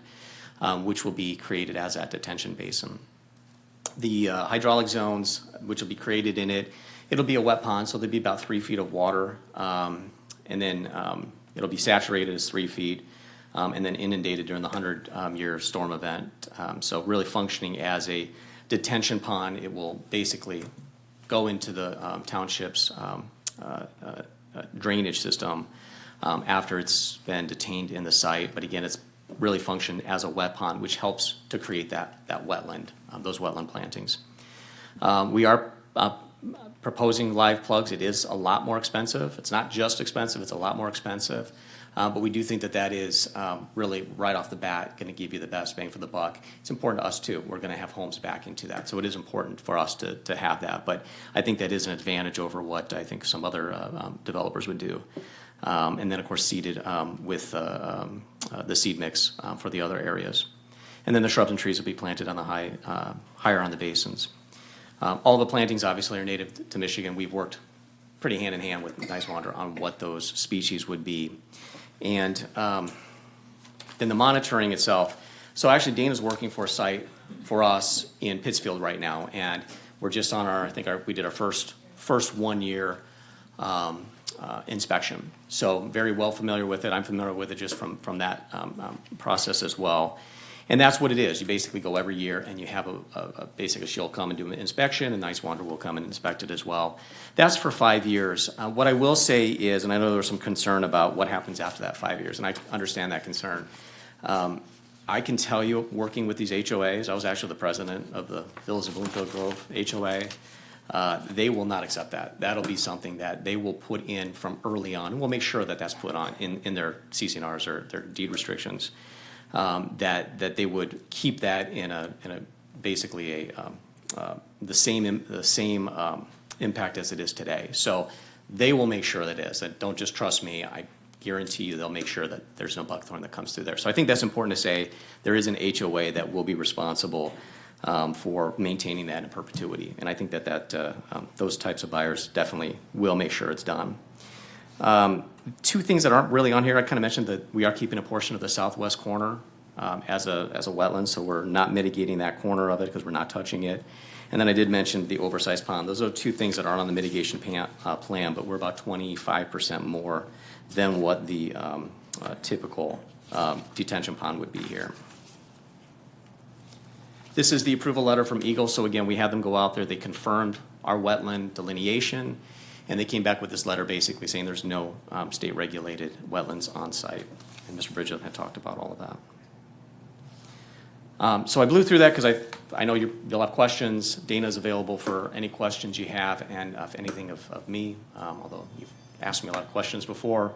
J: which will be created as that detention basin. The hydraulic zones, which will be created in it, it'll be a wet pond, so there'll be about 3 feet of water, and then it'll be saturated as 3 feet, and then inundated during the 100-year storm event. So really functioning as a detention pond. It will basically go into the township's drainage system after it's been detained in the site. But again, it's really functioned as a wet pond, which helps to create that wetland, those wetland plantings. We are proposing live plugs. It is a lot more expensive. It's not just expensive, it's a lot more expensive. But we do think that is really right off the bat going to give you the best bang for the buck. It's important to us too. We're going to have homes back into that. So it is important for us to have that. But I think that is an advantage over what I think some other developers would do. And then of course seeded with the seed mix for the other areas. And then the shrubs and trees will be planted on the higher on the basins. All the plantings obviously are native to Michigan. We've worked pretty hand in hand with Nice Wander on what those species would be. And then the monitoring itself. So actually Dana's working for a site for us in Pittsfield right now, and we're just on we did our first 1 year inspection. So very well familiar with it. I'm familiar with it just from that process as well. And that's what it is. You basically go every year and you have basically she'll come and do an inspection, and Nice Wander will come and inspect it as well. That's for 5 years. What I will say is, and I know there was some concern about what happens after that 5 years, and I understand that concern. I can tell you, working with these HOAs, I was actually the president of the Villas of Bloomfield Grove HOA. They will not accept that. That'll be something that they will put in from early on, and we'll make sure that that's put on in their CC&Rs or their deed restrictions, that they would keep that in a basically the same impact as it is today. So they will make sure that it is. That don't just trust me. I guarantee you they'll make sure that there's no buckthorn that comes through there. So I think that's important to say. There is an HOA that will be responsible for maintaining that in perpetuity. And I think that those types of buyers definitely will make sure it's done. Two things that aren't really on here, I kind of mentioned that we are keeping a portion of the southwest corner as a wetland, so we're not mitigating that corner of it because we're not touching it. And then I did mention the oversized pond. Those are two things that aren't on the mitigation plan, but we're about 25% more than what the typical detention pond would be here. This is the approval letter from Eagle. So again, we had them go out there. They confirmed our wetland delineation, and they came back with this letter basically saying there's no state-regulated wetlands on site. And Mr. Bridget had talked about all of that. So I blew through that because I know you'll have questions. Dana's available for any questions you have, and if anything of me, although you've asked me a lot of questions before,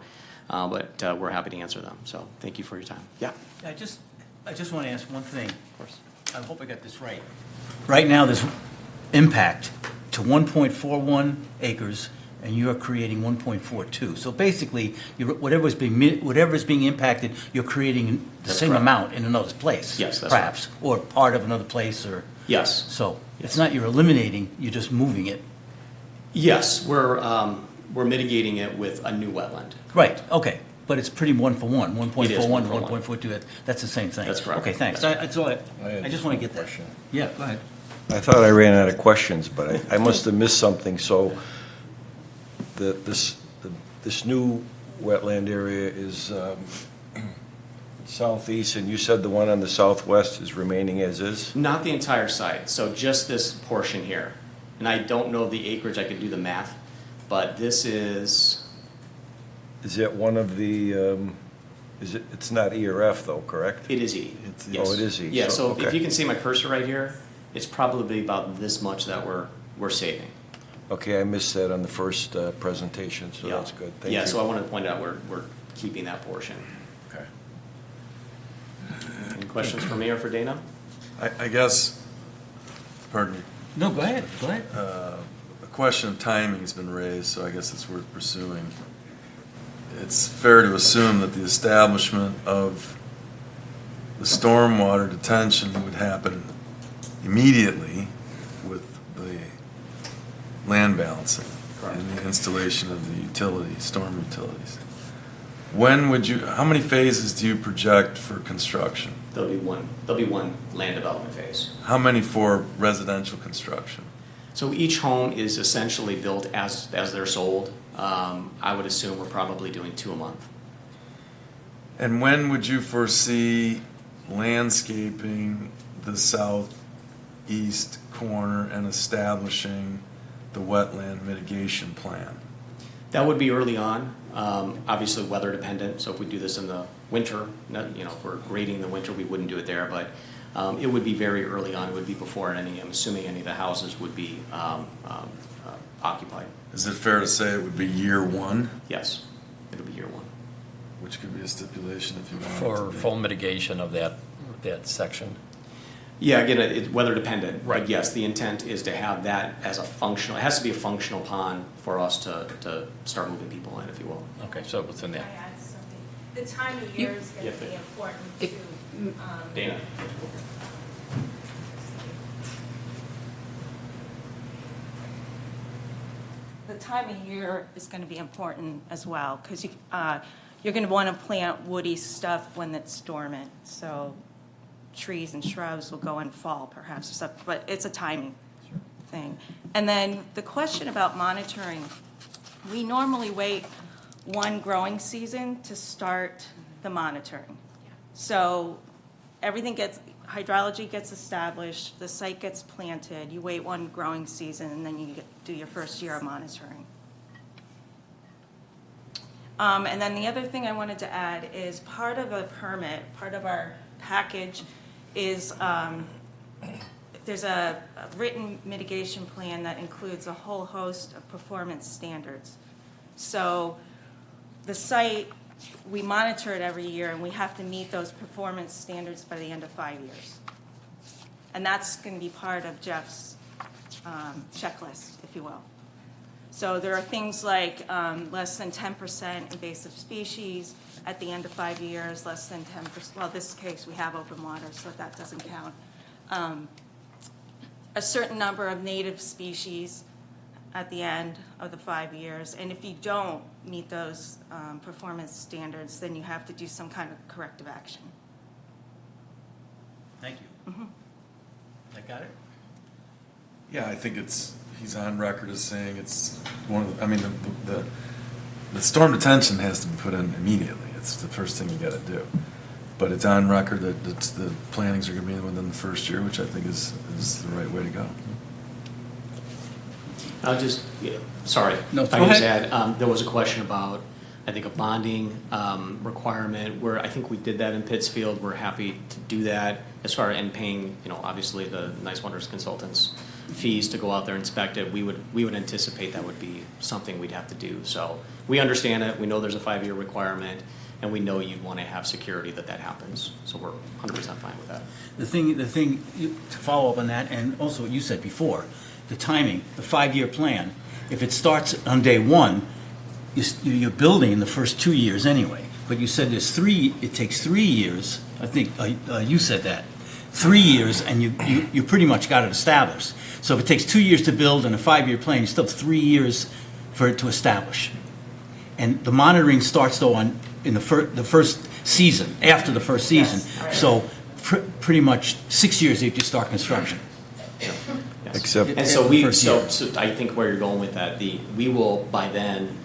J: but we're happy to answer them. So thank you for your time. Yeah.
A: I just want to ask one thing.
J: Of course.
A: I hope I got this right. Right now, there's impact to 1.41 acres, and you're creating 1.42. So basically, whatever's being impacted, you're creating the same
J: correct.
A: amount in another place.
J: Yes, that's
A: perhaps, or part of another place, or
J: Yes.
A: so. It's not you're eliminating; you're just moving it.
J: Yes, we're mitigating it with a new wetland.
A: Right. Okay. But it's pretty one for one. 1.41
J: It is
A: and
J: 1 for
A: 1.42. That's the same thing.
J: That's correct.
A: Okay. Thanks. That's all. I just want to get that. Yeah. Go ahead.
I: I thought I ran out of questions, but I must have missed something. So this new wetland area is southeast, and you said the one on the southwest is remaining as is?
J: Not the entire site, so just this portion here. And I don't know the acreage, I could do the math, but this is,
I: Is it one of the, it's not E or F though, correct?
J: it is E. Yes.
I: Oh, it is E.
J: Yeah, so if
I: okay.
J: you can see my cursor right here, it's probably about this much that we're saving.
I: Okay, I missed that on the first presentation, so
J: Yeah.
I: that's good. Thank you.
J: Yeah, so I wanted to point out we're keeping that portion.
I: Okay.
J: Any questions for me or for Dana?
D: I guess, pardon me,
A: No. Go ahead. Go ahead.
D: a question of timing has been raised, so I guess it's worth pursuing. It's fair to assume that the establishment of the stormwater detention would happen immediately with the land balancing and the installation of the utilities, storm utilities. When would you, how many phases do you project for construction?
J: There'll be one land development phase.
D: How many for residential construction?
J: So each home is essentially built as they're sold. I would assume we're probably doing 2 a month.
D: And when would you foresee landscaping the southeast corner and establishing the wetland mitigation plan?
J: That would be early on, obviously weather dependent. So if we do this in the winter, if we're grading in the winter, we wouldn't do it there. But it would be very early on. It would be before I'm assuming any of the houses would be occupied.
D: Is it fair to say it would be year one?
J: Yes, it'll be year 1.
D: Which could be a stipulation if you want it
K: For
D: to be.
K: full mitigation of that section.
J: Yeah, again, it's weather dependent.
K: Right.
J: But yes, the intent is to have that as a functional, it has to be a functional pond for us to start moving people in, if you will.
K: Okay, so what's in
L: Can I
K: that?
L: add something? The time of year is
J: Yeah.
L: going to be important
G: If-
L: too.
J: Dana?
L: The time of year is going to be important as well, because you're going to want to plant woody stuff when it's dormant. So trees and shrubs will go in fall perhaps, or stuff, but it's a timing thing. And then the question about monitoring, we normally wait one growing season to start the monitoring. So everything hydrology gets established, the site gets planted, you wait one growing season, and then you do your first year of monitoring. And then the other thing I wanted to add is part of a permit, part of our package is there's a written mitigation plan that includes a whole host of performance standards. So the site, we monitor it every year, and we have to meet those performance standards by the end of 5 years. And that's going to be part of Jeff's checklist, if you will. So there are things like less than 10% invasive species at the end of 5 years, less than 10%, well, this case, we have open water, so that doesn't count. A certain number of native species at the end of the 5 years. And if you don't meet those performance standards, then you have to do some kind of corrective action.
A: Thank you. I got it?
D: Yeah, I think he's on record as saying it's one of the, I mean, the storm detention has to be put in immediately. It's the first thing you gotta do. But it's on record that the plantings are gonna be within the first year, which I think is the right way to go.
J: I'll just, sorry.
A: No,
J: If I
A: go
J: can just
A: ahead.
J: add, there was a question about, I think, a bonding requirement, where I think we did that in Pittsfield. We're happy to do that as far as, and paying, obviously the Nice Wonders consultants fees to go out there and inspect it. We would anticipate that would be something we'd have to do. So we understand it. We know there's a 5-year requirement, and we know you'd want to have security that happens. So we're 100% fine with that.
A: The thing, to follow up on that, and also what you said before, the timing, the 5-year plan, if it starts on day one, you're building in the first 2 years anyway. But you said it takes 3 years, I think you said that. 3 years, and you pretty much got it established. So if it takes 2 years to build and a 5-year plan, you still have 3 years for it to establish. And the monitoring starts though in the first season, after the first season.
G: Yes.
A: So pretty much 6 years if you start construction.
J: Yes.
I: Except-
J: And so
A: First year.
J: so I think where you're going with that, we will by then,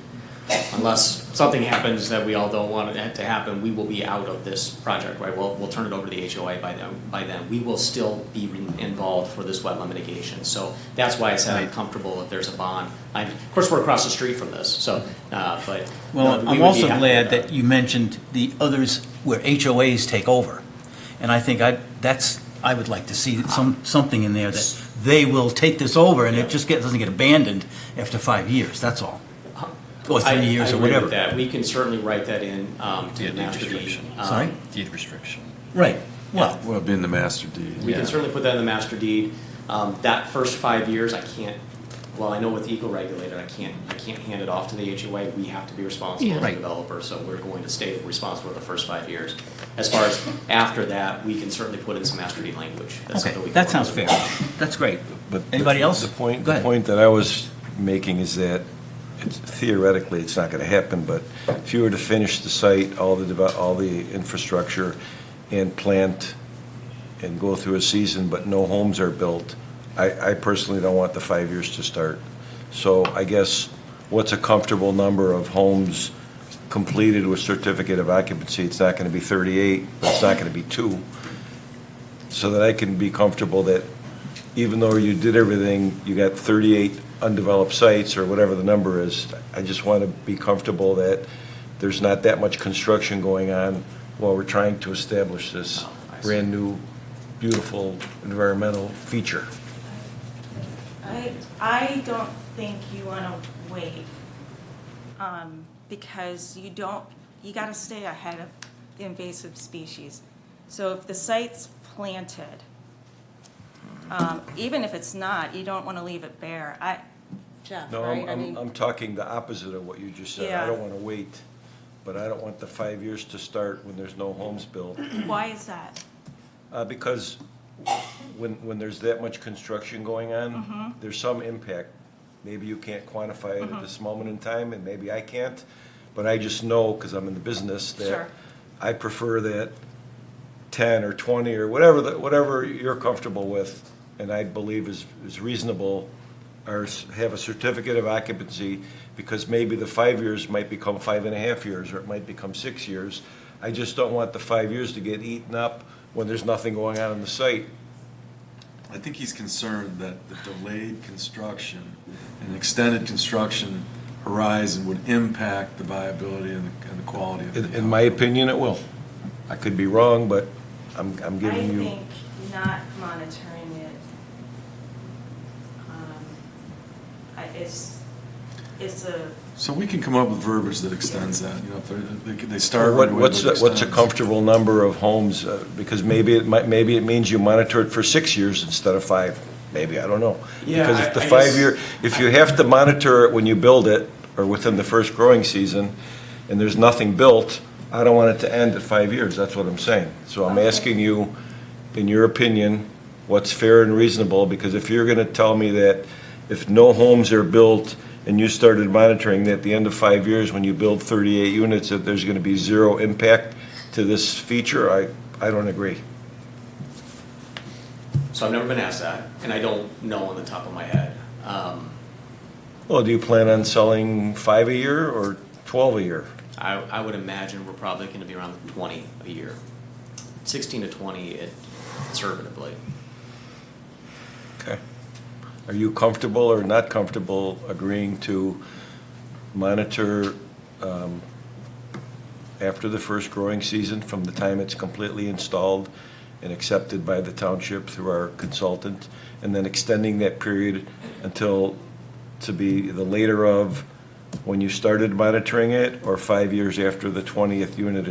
J: unless something happens that we all don't want it to happen, we will be out of this project, right? We'll turn it over to the HOA by then. We will still be involved for this wetland mitigation. So that's why I said I'm comfortable if there's a bond. Of course, we're across the street from this, so, but.
A: Well,
J: no, we
A: I'm
J: would
A: also
J: be happy
A: glad
J: with
A: that you mentioned the others where HOAs take over. And I think I would like to see something in there that they will take this over and it just doesn't get abandoned after 5 years, that's all. Or 3 years
J: I
A: or
J: agree
A: whatever.
J: with that. We can certainly write that in to the
K: Deed
J: master deed.
K: restriction.
A: Sorry?
K: Deed restriction.
A: Right, well,
D: Well, it'd be in the master deed.
J: We can certainly put that in the master deed. That first 5 years, I can't, well, I know with eco-regulated, I can't hand it off to the HOA. We have to be responsible as a
A: Right.
J: developer, so we're going to stay responsible for the first 5 years. As far as after that, we can certainly put in some master deed language. That's
A: okay,
J: something we can
A: that
J: work
A: sounds
J: with.
A: fair. That's great.
I: But
A: Anybody else?
I: The point,
A: Go
I: the
A: ahead.
I: point that I was making is that theoretically, it's not going to happen, but if you were to finish the site, all the infrastructure, and plant and go through a season, but no homes are built, I personally don't want the 5 years to start. So I guess what's a comfortable number of homes completed with certificate of occupancy? It's not going to be 38, but it's not going to be 2. So that I can be comfortable that even though you did everything, you got 38 undeveloped sites or whatever the number is, I just want to be comfortable that there's not that much construction going on while we're trying to establish this brand-new, beautiful environmental feature.
L: I don't think you want to wait, because you got to stay ahead of the invasive species. So if the site's planted, even if it's not, you don't want to leave it bare. Jeff,
I: No,
L: right? I mean,
I: I'm talking the opposite of what you just said. I
L: Yeah.
I: don't want to wait, but I don't want the 5 years to start when there's no homes built.
L: why is that?
I: Because when there's that much construction going on, there's some impact. Maybe you can't quantify it at this moment in time, and maybe I can't, but I just know, because I'm in the business, that
L: Sure.
I: I prefer that 10 or 20 or whatever you're comfortable with, and I believe is reasonable, or have a certificate of occupancy, because maybe the 5 years might become 5.5 years, or it might become 6 years. I just don't want the 5 years to get eaten up when there's nothing going on the site.
D: I think he's concerned that the delayed construction and extended construction horizon would impact the viability and the quality of the
I: In my opinion, it will. I could be wrong, but I'm
L: I
I: giving you.
L: think not monitoring it is a,
D: So we can come up with verbiage that extends that, you know, if they start right away,
I: What's
D: but it
I: a
D: extends.
I: comfortable number of homes? Because maybe it means you monitor it for 6 years instead of 5. Maybe, I don't know.
H: Yeah,
I: Because if the
H: I
I: 5-year, if you have to monitor it when you build it, or within the first growing season, and there's nothing built, I don't want it to end at 5 years, that's what I'm saying. So I'm
L: Okay.
I: asking you, in your opinion, what's fair and reasonable? Because if you're gonna tell me that if no homes are built and you started monitoring that at the end of 5 years, when you build 38 units, that there's gonna be zero impact to this feature, I don't agree.
J: So I've never been asked that, and I don't know on the top of my head.
I: Well, do you plan on selling 5 a year or 12 a year?
J: I would imagine we're probably gonna be around 20 a year. 16 to 20 conservatively.
I: Okay. Are you comfortable or not comfortable agreeing to monitor after the first growing season from the time it's completely installed and accepted by the township through our consultant, and then extending that period until to be the later of when you started monitoring it, or 5 years after the 20th unit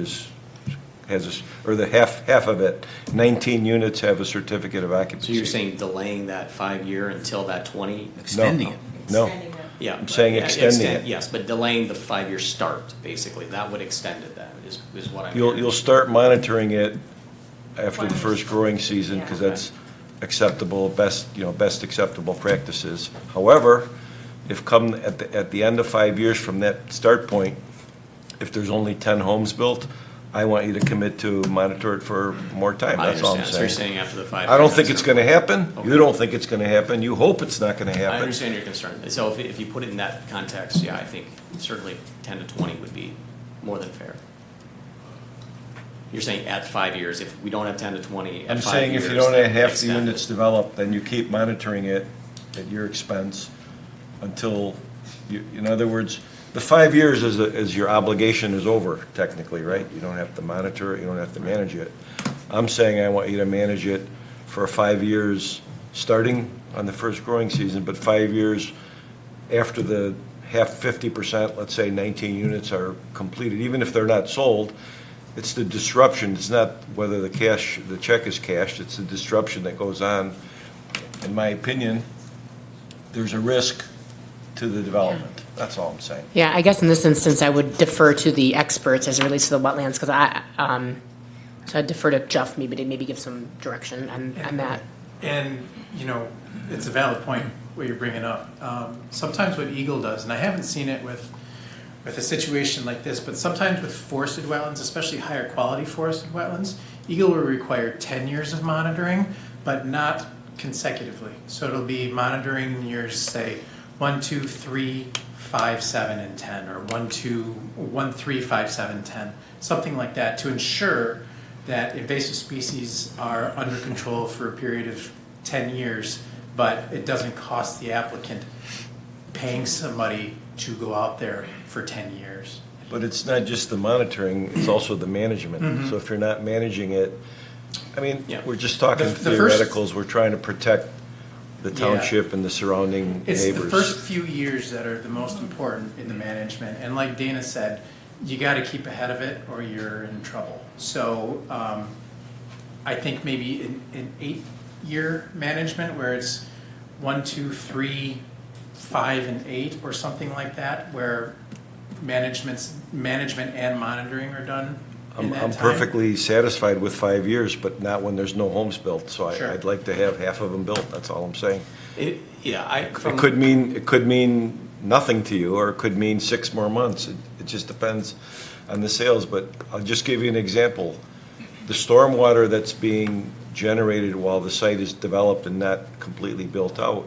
I: or the half of it, 19 units have a certificate of occupancy?
J: So you're saying delaying that 5-year until that 20?
A: Extending it.
I: No,
L: extending it.
J: Yeah.
I: I'm saying
J: Yeah,
I: extending it.
J: Yes, but delaying the 5-year start, basically, that would extend it then, is what I'm
I: you'll
J: hearing.
I: start monitoring it after the first growing season, because
J: Yeah.
I: that's acceptable, best acceptable practices. However, if come at the end of 5 years from that start point, if there's only 10 homes built, I want you to commit to monitor it for more time,
J: I
I: that's all I'm
J: understand, so you're
I: saying.
J: saying after the 5 years.
I: I don't think
J: that's
I: it's gonna happen,
J: Okay.
I: you don't think it's gonna happen, you hope it's not gonna
J: I
I: happen.
J: understand your concern. So if you put it in that context, yeah, I think certainly 10 to 20 would be more than fair. You're saying at 5 years, if we don't have 10 to 20,
I: I'm
J: at 5
I: saying
J: years.
I: if you don't have
J: then
I: half the
J: extend it.
I: units developed, then you keep monitoring it at your expense until, in other words, the 5 years is your obligation is over technically, right? You don't have to monitor it, you don't have to manage it. I'm saying I want you to manage it for 5 years, starting on the first growing season, but 5 years after the 50%, let's say 19 units are completed, even if they're not sold. It's the disruption, it's not whether the check is cashed, it's the disruption that goes on. In my opinion, there's a risk to the development, that's all I'm saying.
G: Yeah, I guess in this instance, I would defer to the experts as it relates to the wetlands, because so I'd defer to Jeff maybe to give some direction on that.
H: And, it's a valid point what you're bringing up. Sometimes what Eagle does, and I haven't seen it with a situation like this, but sometimes with forested wetlands, especially higher quality forested wetlands, Eagle will require 10 years of monitoring, but not consecutively. So it'll be monitoring years, say, 1, 2, 3, 5, 7, and 10, or 1, 2, 1, 3, 5, 7, 10, something like that, to ensure that invasive species are under control for a period of 10 years, but it doesn't cost the applicant paying somebody to go out there for 10 years.
I: But it's not just the monitoring, it's also the management. So if you're not managing it, I mean,
J: Yeah.
I: we're just talking
H: The first-
I: theoreticals, we're trying to protect the township and the surrounding
H: It's the
I: neighbors.
H: first few years that are the most important in the management, and like Dana said, you gotta keep ahead of it or you're in trouble. So, I think maybe an 8-year management where it's 1, 2, 3, 5, and 8, or something like that, where management and monitoring are done in that time.
I: I'm perfectly satisfied with 5 years, but not when there's no homes built. So
H: Sure.
I: I'd like to have half of them built, that's all I'm saying. It could mean nothing to you, or it could mean 6 more months. It just depends on the sales, but I'll just give you an example. The stormwater that's being generated while the site is developed and not completely built out,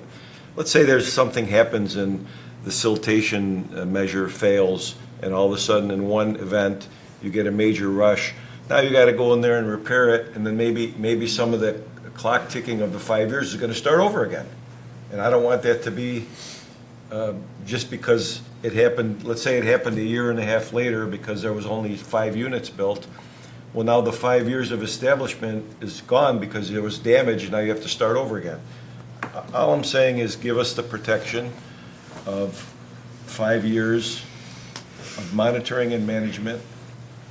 I: let's say there's something happens and the siltation measure fails, and all of a sudden in one event, you get a major rush. Now you gotta go in there and repair it, and then maybe some of the clock ticking of the 5 years is gonna start over again. And I don't want that to be just because it happened, let's say it happened a year and a half later because there was only 5 units built. Well, now the 5 years of establishment is gone because there was damage, and now you have to start over again. All I'm saying is give us the protection of 5 years of monitoring and management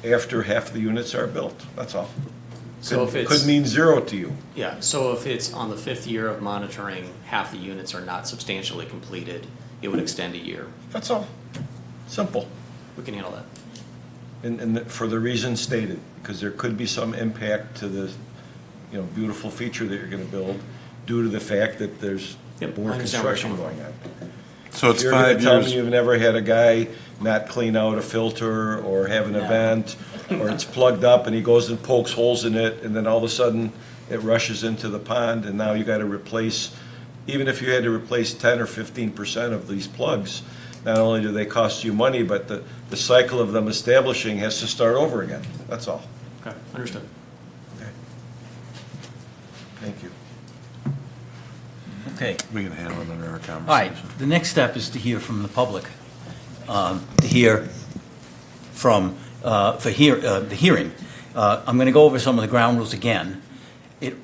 I: after half the units are built, that's all.
J: So if it's.
I: Could mean 0 to you.
J: Yeah, so if it's on the 5th year of monitoring, half the units are not substantially completed, it would extend a year.
I: That's all. Simple.
J: We can handle that.
I: And for the reason stated, because there could be some impact to the, beautiful feature that you're gonna build due to the fact that there's
J: Yep,
I: more
J: I understand where you're
I: construction
J: coming
I: going on.
D: So it's
I: You're gonna
D: 5
I: tell
D: years.
I: me you've never had a guy not clean out a filter or have an
J: No.
I: event, or it's plugged up and he goes and pokes holes in it, and then all of a sudden it rushes into the pond, and now you gotta replace, even if you had to replace 10 or 15% of these plugs, not only do they cost you money, but the cycle of them establishing has to start over again. That's all.
J: Okay, understood.
I: Okay. Thank you.
A: Okay.
D: We can handle it under our
A: All right,
D: conversation.
A: the next step is to hear from the public, to hear from, the hearing. I'm going to go over some of the ground rules again. You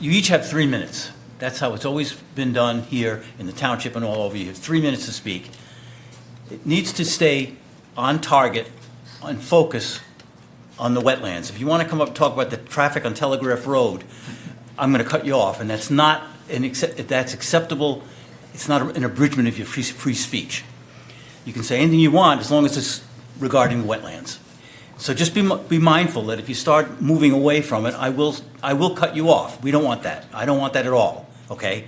A: each have 3 minutes. That's how it's always been done here in the township and all over. You have 3 minutes to speak. It needs to stay on target, on focus on the wetlands. If you want to come up and talk about the traffic on Telegraph Road, I'm going to cut you off, and that's not if that's acceptable. It's not an abridgment of your free speech. You can say anything you want as long as it's regarding the wetlands. So just be mindful that if you start moving away from it, I will cut you off. We don't want that. I don't want that at all. Okay.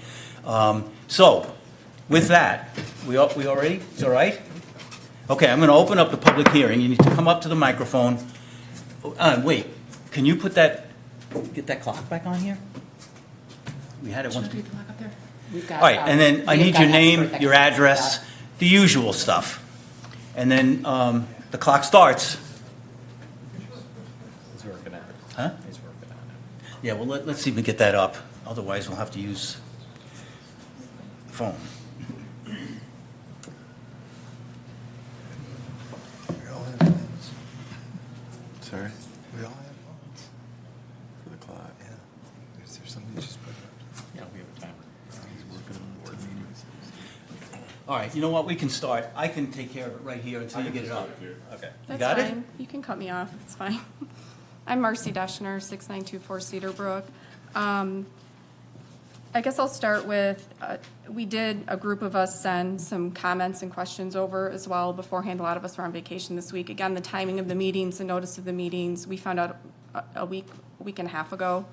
A: So with that, we all ready? It's all right. Okay. I'm going to open up the public hearing. You need to come up to the microphone. Wait. Can you get that clock back on here? We had it once. All right, and then I need your name, your address, the usual stuff. And then the clock starts.
K: He's working on it.
A: Huh?
K: He's working on it.
A: Yeah, well, let's see if we get that up. Otherwise, we'll have to use the phone.
C: We all have phones.
D: Sorry,
C: We all have phones.
D: for the clock.
C: Yeah. Is there something you just put up?
K: Yeah, we have a timer.
D: He's working on board meetings.
A: All right, you know what? We can start. I can take care of it right here until you get it up.
K: Okay.
A: You
M: That's
A: got it?
M: fine. You can cut me off. It's fine. I'm Marcy Deschner, 6924 Cedar Brook. I guess I'll start with, a group of us send some comments and questions over as well beforehand. A lot of us were on vacation this week. Again, the timing of the meetings, the notice of the meetings, we found out a week and a half ago.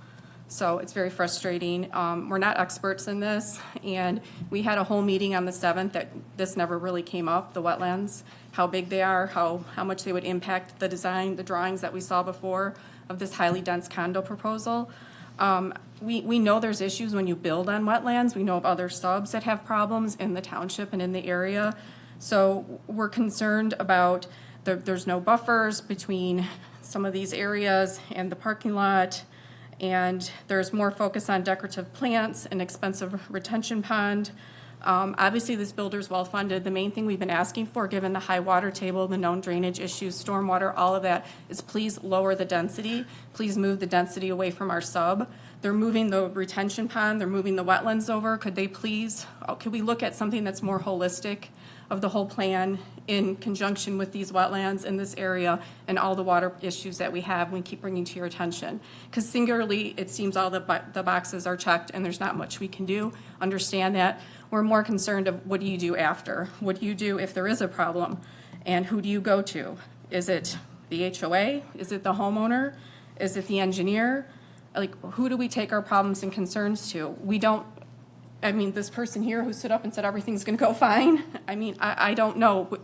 M: So it's very frustrating. We're not experts in this, and we had a whole meeting on the 7th that this never really came up, the wetlands, how big they are, how much they would impact the design, the drawings that we saw before of this highly dense condo proposal. We know there's issues when you build on wetlands. We know of other subs that have problems in the township and in the area. So we're concerned about there's no buffers between some of these areas and the parking lot. And there's more focus on decorative plants, an expensive retention pond. Obviously, this builder's well-funded. The main thing we've been asking for, given the high water table, the known drainage issues, stormwater, all of that, is please lower the density. Please move the density away from our sub. They're moving the retention pond, they're moving the wetlands over. Could we look at something that's more holistic of the whole plan in conjunction with these wetlands in this area and all the water issues that we have, we keep bringing to your attention? Because singularly, it seems all the boxes are checked and there's not much we can do. Understand that. We're more concerned of what do you do after? What do you do if there is a problem? And who do you go to? Is it the HOA? Is it the homeowner? Is it the engineer? Like, who do we take our problems and concerns to? This person here who stood up and said everything's gonna go fine, I don't know.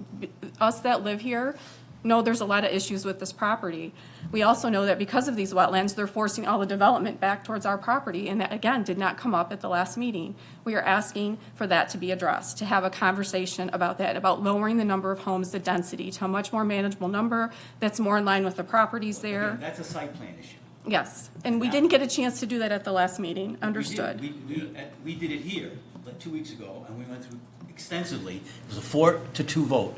M: Us that live here know there's a lot of issues with this property. We also know that because of these wetlands, they're forcing all the development back towards our property, and that, again, did not come up at the last meeting. We are asking for that to be addressed, to have a conversation about that, about lowering the number of homes, the density, to a much more manageable number that's more in line with the properties there.
A: Again, that's a site plan issue.
M: Yes, and we didn't get a chance to do that at the last meeting, understood.
A: We did it here, like 2 weeks ago, and we went through extensively. It was a 4-2 vote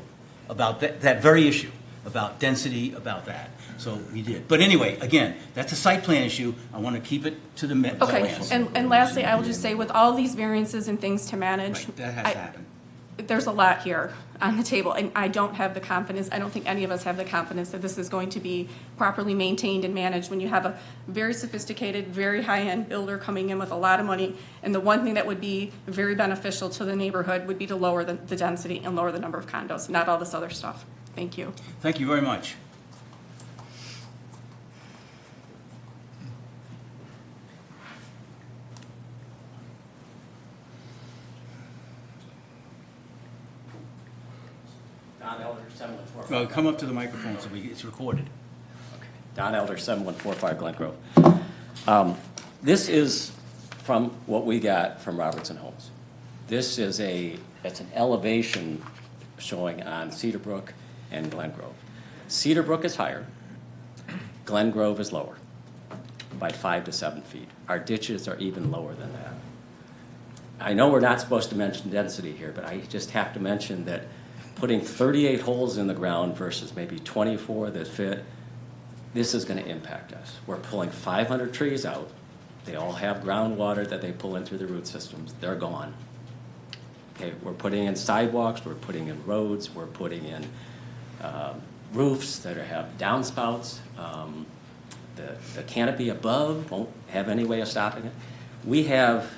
A: about that very issue, about density, about that. So we did. But anyway, again, that's a site plan issue. I want to keep it to the
M: Okay,
A: wetlands.
M: and lastly, I will just say, with all these variances and things to manage.
A: Right, that has to happen.
M: there's a lot here on the table, and I don't have the confidence, I don't think any of us have the confidence that this is going to be properly maintained and managed when you have a very sophisticated, very high-end builder coming in with a lot of money, and the one thing that would be very beneficial to the neighborhood would be to lower the density and lower the number of condos, not all this other stuff. Thank you.
A: Thank you very much.
K: Don Elder, 7145.
A: Come up to the microphone so it's recorded.
K: Don Elder, 7145 Glen Grove. This is from what we got from Robertson Homes. This is it's an elevation showing on Cedar Brook and Glen Grove. Cedar Brook is higher, Glen Grove is lower by 5 to 7 feet. Our ditches are even lower than that. I know we're not supposed to mention density here, but I just have to mention that putting 38 holes in the ground versus maybe 24 that fit, this is going to impact us. We're pulling 500 trees out. They all have groundwater that they pull in through the root systems. They're gone. Okay, we're putting in sidewalks, we're putting in roads, we're putting in roofs that have downspouts. The canopy above won't have any way of stopping it. We have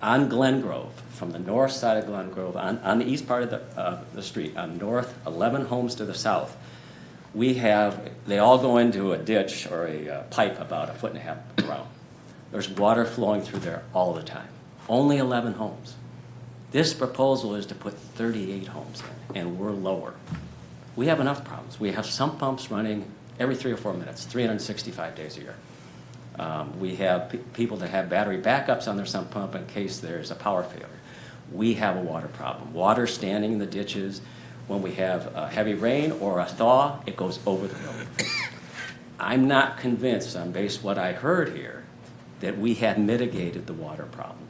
K: on Glen Grove, from the north side of Glen Grove, on the east part of the street, on north, 11 homes to the south, they all go into a ditch or a pipe about 1.5 feet around. There's water flowing through there all the time. Only 11 homes. This proposal is to put 38 homes in, and we're lower. We have enough problems. We have sump pumps running every 3 or 4 minutes, 365 days a year. We have people that have battery backups on their sump pump in case there's a power failure. We have a water problem. Water standing in the ditches. When we have a heavy rain or a thaw, it goes over the road. I'm not convinced, on base what I heard here, that we have mitigated the water problems.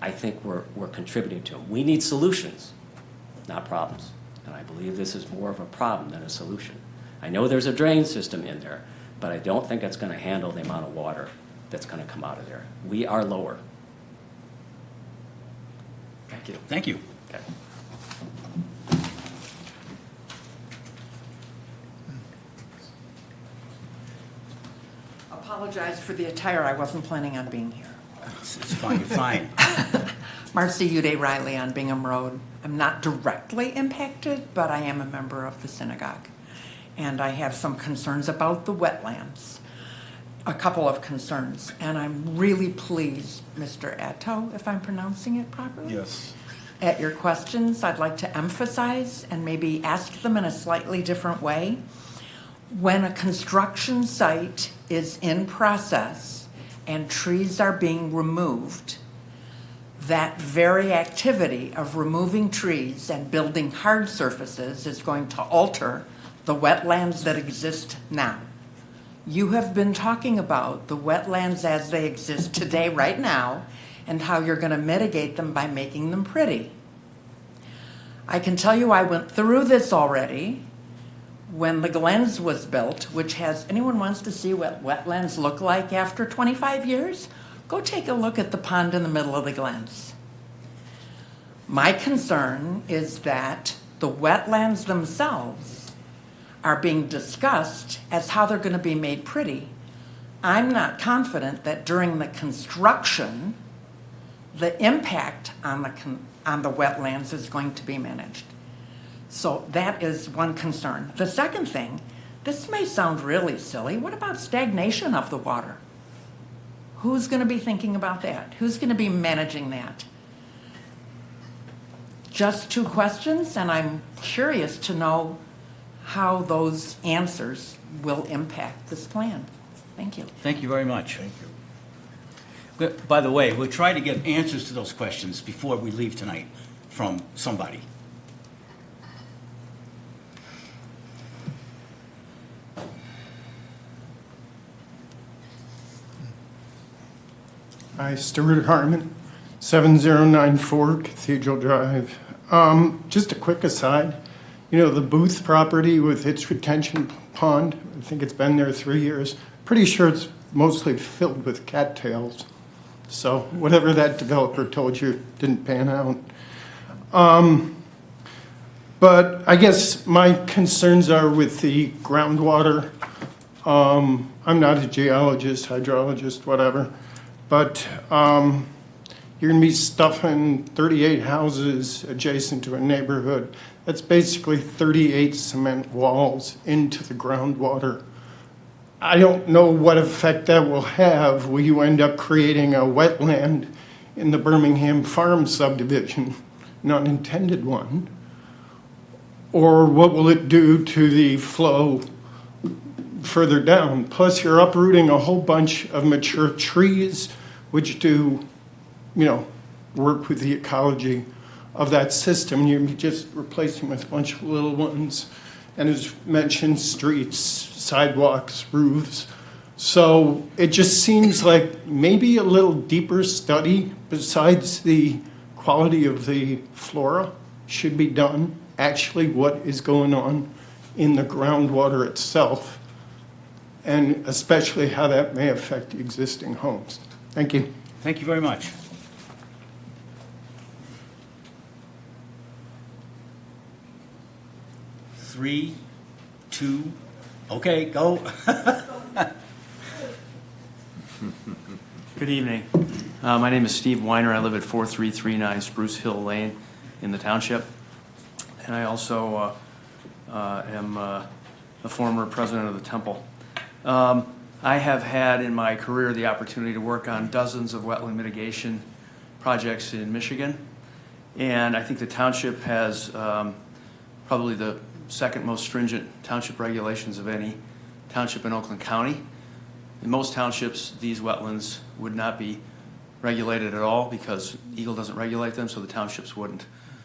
K: I think we're contributing to them. We need solutions, not problems. And I believe this is more of a problem than a solution. I know there's a drain system in there, but I don't think it's going to handle the amount of water that's going to come out of there. We are lower. Thank you.
A: Thank you.
K: Okay.
N: Apologize for the attire. I wasn't planning on being here.
A: It's fine, you're fine.
N: Marcy Uday Riley on Bingham Road. I'm not directly impacted, but I am a member of the synagogue. And I have some concerns about the wetlands. A couple of concerns. And I'm really pleased, Mr. Atto, if I'm pronouncing it properly.
C: Yes.
N: At your questions, I'd like to emphasize and maybe ask them in a slightly different way. When a construction site is in process and trees are being removed, that very activity of removing trees and building hard surfaces is going to alter the wetlands that exist now. You have been talking about the wetlands as they exist today, right now, and how you're going to mitigate them by making them pretty. I can tell you I went through this already when the Glens was built, which has, anyone wants to see what wetlands look like after 25 years? Go take a look at the pond in the middle of the Glens. My concern is that the wetlands themselves are being discussed as how they're going to be made pretty. I'm not confident that during the construction, the impact on the wetlands is going to be managed. So that is one concern. The second thing, this may sound really silly, what about stagnation of the water? Who's going to be thinking about that? Who's going to be managing that? Just 2 questions, and I'm curious to know how those answers will impact this plan. Thank you.
A: Thank you very much. Thank you. By the way, we'll try to get answers to those questions before we leave tonight from somebody.
O: Hi, Stuart Harmon, 7094 Cathedral Drive. Just a quick aside, you know, the Booth property with its retention pond, I think it's been there 3 years. Pretty sure it's mostly filled with cattails. So whatever that developer told you didn't pan out. But I guess my concerns are with the groundwater. I'm not a geologist, hydrologist, whatever, but you're gonna be stuffing 38 houses adjacent to a neighborhood. That's basically 38 cement walls into the groundwater. I don't know what effect that will have. Will you end up creating a wetland in the Birmingham Farm subdivision, not intended one? Or what will it do to the flow further down? Plus, you're uprooting a whole bunch of mature trees, which do, work with the ecology of that system. You're just replacing with a bunch of little ones. And as mentioned, streets, sidewalks, roofs. So it just seems like maybe a little deeper study besides the quality of the flora should be done. Actually, what is going on in the groundwater itself, and especially how that may affect existing homes. Thank you.
A: Thank you very much. Three, two, okay, go.
P: Good evening. My name is Steve Weiner. I live at 4339 Spruce Hill Lane in the Township. And I also am the former president of the Temple. I have had in my career the opportunity to work on dozens of wetland mitigation projects in Michigan. And I think the Township has probably the second most stringent township regulations of any township in Oakland County. In most townships, these wetlands would not be regulated at all because Eagle doesn't regulate them, so the townships wouldn't.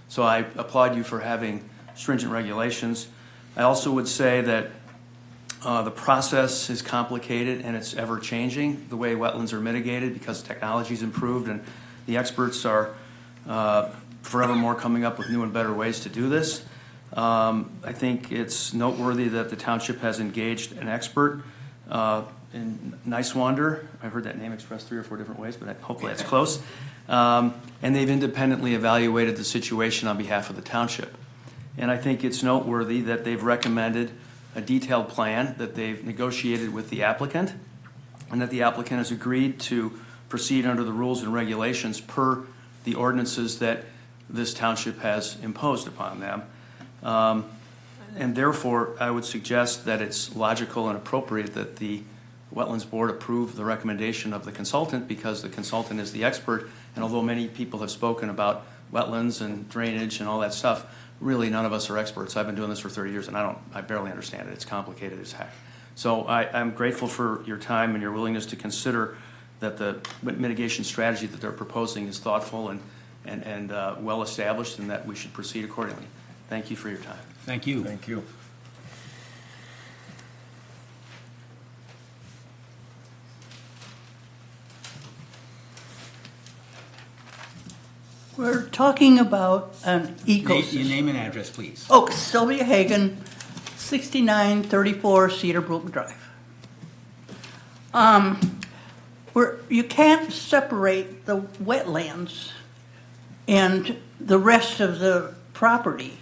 P: So I applaud you for having stringent regulations. I also would say that the process is complicated and it's ever changing, the way wetlands are mitigated, because technology's improved and the experts are forevermore coming up with new and better ways to do this. I think it's noteworthy that the township has engaged an expert in Nicewander. I've heard that name expressed 3 or 4 different ways, but hopefully that's close. And they've independently evaluated the situation on behalf of the township. And I think it's noteworthy that they've recommended a detailed plan that they've negotiated with the applicant, and that the applicant has agreed to proceed under the rules and regulations per the ordinances that this township has imposed upon them. And therefore, I would suggest that it's logical and appropriate that the Wetlands Board approve the recommendation of the consultant, because the consultant is the expert. And although many people have spoken about wetlands and drainage and all that stuff, really none of us are experts. I've been doing this for 30 years and I barely understand it. It's complicated as heck. So I'm grateful for your time and your willingness to consider that the mitigation strategy that they're proposing is thoughtful and well established, and that we should proceed accordingly. Thank you for your time.
A: Thank you.
I: Thank you.
Q: We're talking about an ecosystem.
A: Your name and address, please.
Q: Oh, Sylvia Hagan, 6934 Cedar Brook Drive. You can't separate the wetlands and the rest of the property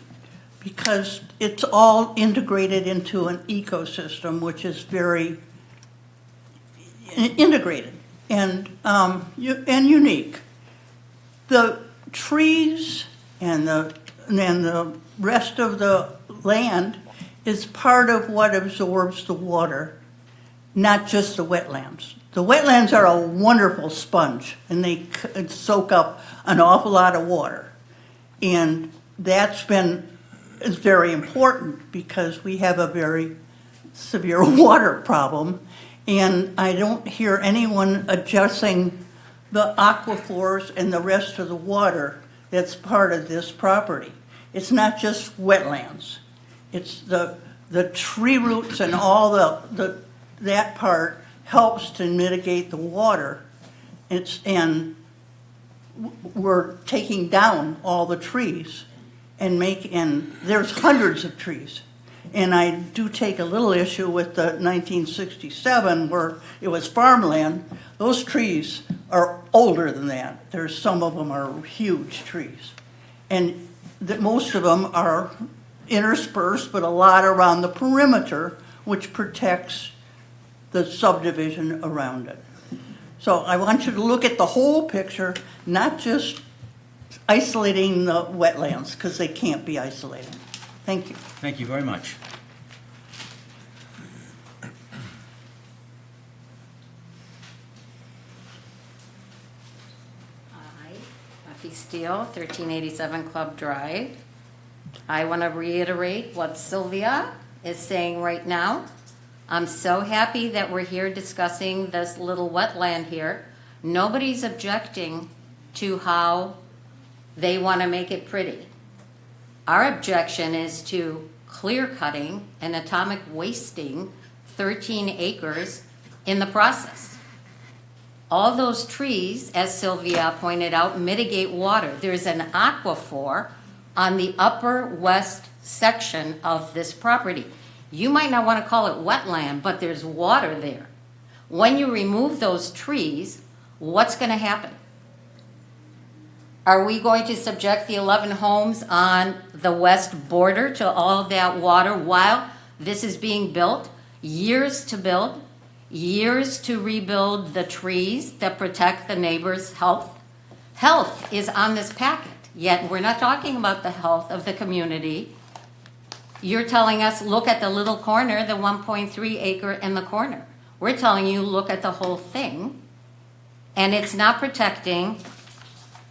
Q: because it's all integrated into an ecosystem, which is very integrated and unique. The trees and the rest of the land is part of what absorbs the water, not just the wetlands. The wetlands are a wonderful sponge, and they soak up an awful lot of water. And that's is very important because we have a very severe water problem. And I don't hear anyone addressing the aquifers and the rest of the water that's part of this property. It's not just wetlands. It's the tree roots and all that part helps to mitigate the water. And we're taking down all the trees and there's hundreds of trees. And I do take a little issue with the 1967 where it was farmland. Those trees are older than that. Some of them are huge trees. And most of them are interspersed, but a lot around the perimeter, which protects the subdivision around it. So I want you to look at the whole picture, not just isolating the wetlands, because they can't be isolated. Thank you.
A: Thank you very much.
B: Hi, Buffy Steele, 1387 Club Drive. I want to reiterate what Sylvia is saying right now. I'm so happy that we're here discussing this little wetland here. Nobody's objecting to how they want to make it pretty. Our objection is to clear cutting and atomic wasting 13 acres in the process. All those trees, as Sylvia pointed out, mitigate water. There's an aquifer on the upper west section of this property. You might not want to call it wetland, but there's water there. When you remove those trees, what's going to happen? Are we going to subject the 11 homes on the west border to all that water while this is being built? Years to build, years to rebuild the trees that protect the neighbors' health. Health is on this packet, yet we're not talking about the health of the community. You're telling us, look at the little corner, the 1.3 acre in the corner. We're telling you, look at the whole thing, and it's not protecting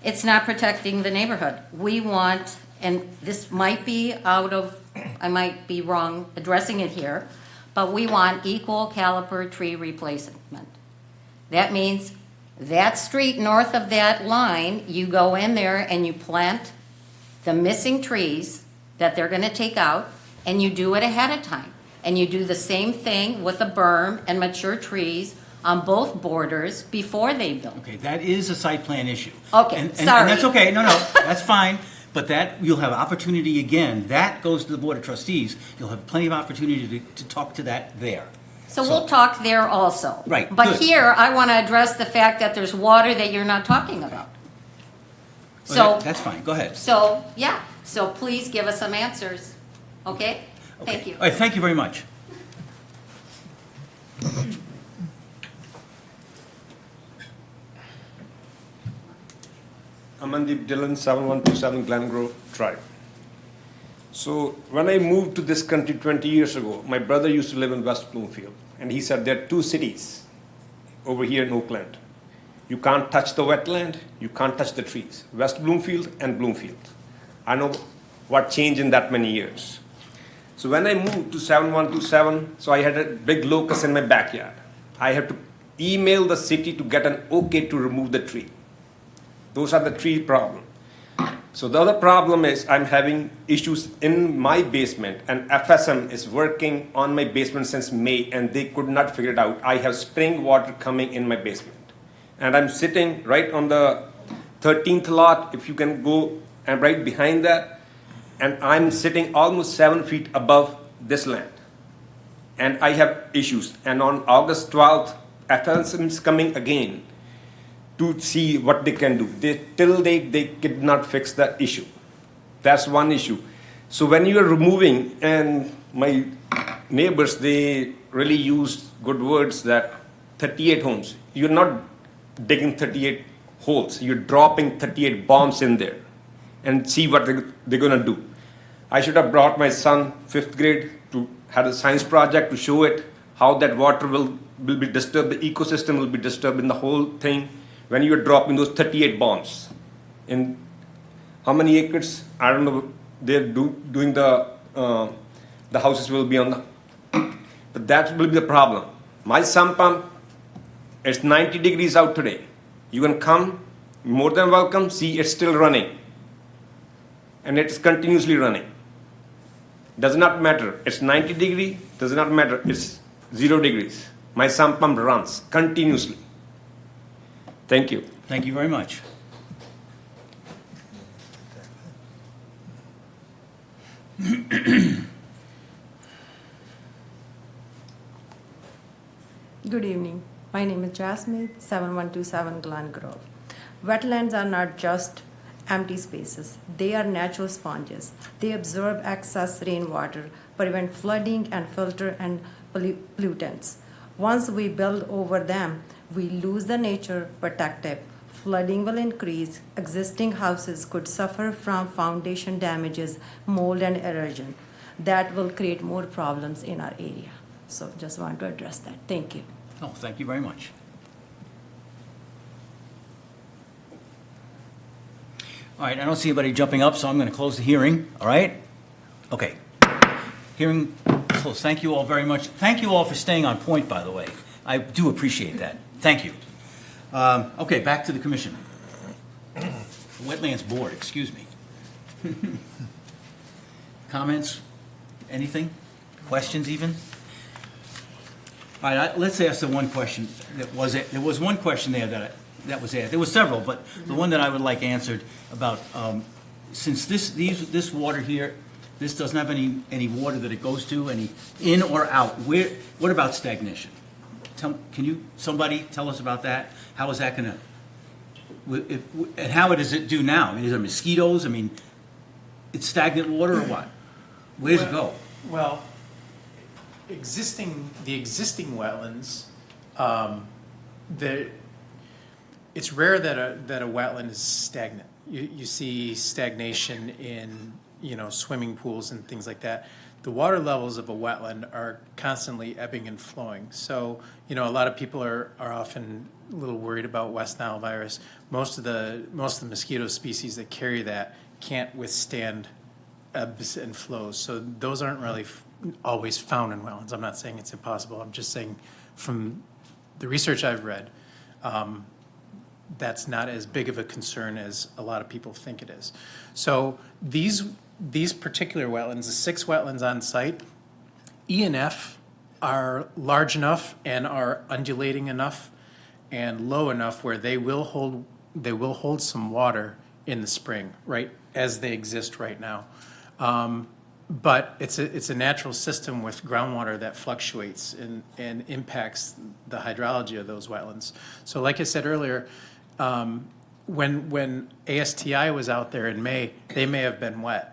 B: the neighborhood. We want, and this might be I might be wrong addressing it here, but we want equal caliper tree replacement. That means that street north of that line, you go in there and you plant the missing trees that they're gonna take out, and you do it ahead of time. And you do the same thing with a berm and mature trees on both borders before they build.
A: Okay, that is a site plan issue.
B: Okay,
A: And
B: sorry.
A: that's okay, no, that's fine. But that, you'll have opportunity again, that goes to the Board of Trustees. You'll have plenty of opportunity to talk to that there.
B: So we'll talk there also.
A: Right,
B: But
A: good.
B: here, I want to address the fact that there's water that you're not talking about. So,
A: That's fine, go ahead.
B: so, yeah, so please give us some answers, okay? Thank you.
A: All right, thank you very much.
R: Amandeep Dillon, 7127 Glen Grove Drive. So when I moved to this country 20 years ago, my brother used to live in West Bloomfield, and he said there are two cities over here in Oakland. You can't touch the wetland, you can't touch the trees. West Bloomfield and Bloomfield. I know what changed in that many years. So when I moved to 7127, so I had a big locust in my backyard. I had to email the city to get an okay to remove the tree. Those are the tree problem. So the other problem is I'm having issues in my basement, and FSM is working on my basement since May, and they could not figure it out. I have spring water coming in my basement. And I'm sitting right on the 13th lot, if you can go, and right behind that, and I'm sitting almost 7 feet above this land. And I have issues. And on August 12th, FSM is coming again to see what they can do. Till they could not fix that issue. That's one issue. So when you are removing, and my neighbors, they really used good words that 38 homes. You're not digging 38 holes. You're dropping 38 bombs in there and see what they're going to do. I should have brought my son, 5th grade, to have a science project to show it how that water will be disturbed, the ecosystem will be disturbed in the whole thing when you are dropping those 38 bombs. In how many acres? I don't know. They're doing the houses will be on the, but that will be the problem. My sump pump, it's 90 degrees out today. You can come, more than welcome, see it's still running. And it's continuously running. Does not matter. It's 90 degree, does not matter. It's 0 degrees. My sump pump runs continuously. Thank you.
A: Thank you very much.
S: Good evening. My name is Jasmine, 7127 Glen Grove. Wetlands are not just empty spaces. They are natural sponges. They absorb excess rainwater, prevent flooding, and filter and pollutants. Once we build over them, we lose the nature protective. Flooding will increase. Existing houses could suffer from foundation damages, mold, and erosion. That will create more problems in our area. So just want to address that. Thank you.
A: Oh, thank you very much. All right, I don't see anybody jumping up, so I'm going to close the hearing, all right? Okay. Hearing closed. Thank you all very much. Thank you all for staying on point, by the way. I do appreciate that. Thank you. Okay, back to the commission. Wetlands Board, excuse me. Comments? Anything? Questions even? All right, let's ask the one question there was one question there that was asked. There were several, but the one that I would like answered about, since this water here, this doesn't have any water that it goes to, any in or out, what about stagnation? Can somebody tell us about that? How is that gonna, and how does it do now? I mean, is there mosquitoes? I mean, it's stagnant water or what? Where does it go?
H: Well, the existing wetlands, it's rare that a wetland is stagnant. You see stagnation in, swimming pools and things like that. The water levels of a wetland are constantly ebbing and flowing. So, a lot of people are often a little worried about West Nile virus. Most of the mosquito species that carry that can't withstand ebbs and flows. So those aren't really always found in wetlands. I'm not saying it's impossible. I'm just saying from the research I've read, that's not as big of a concern as a lot of people think it is. So these particular wetlands, the 6 wetlands on site, E and F are large enough and are undulating enough and low enough where they will hold some water in the spring, right, as they exist right now. But it's a natural system with groundwater that fluctuates and impacts the hydrology of those wetlands. So like I said earlier, when ASTI was out there in May, they may have been wet.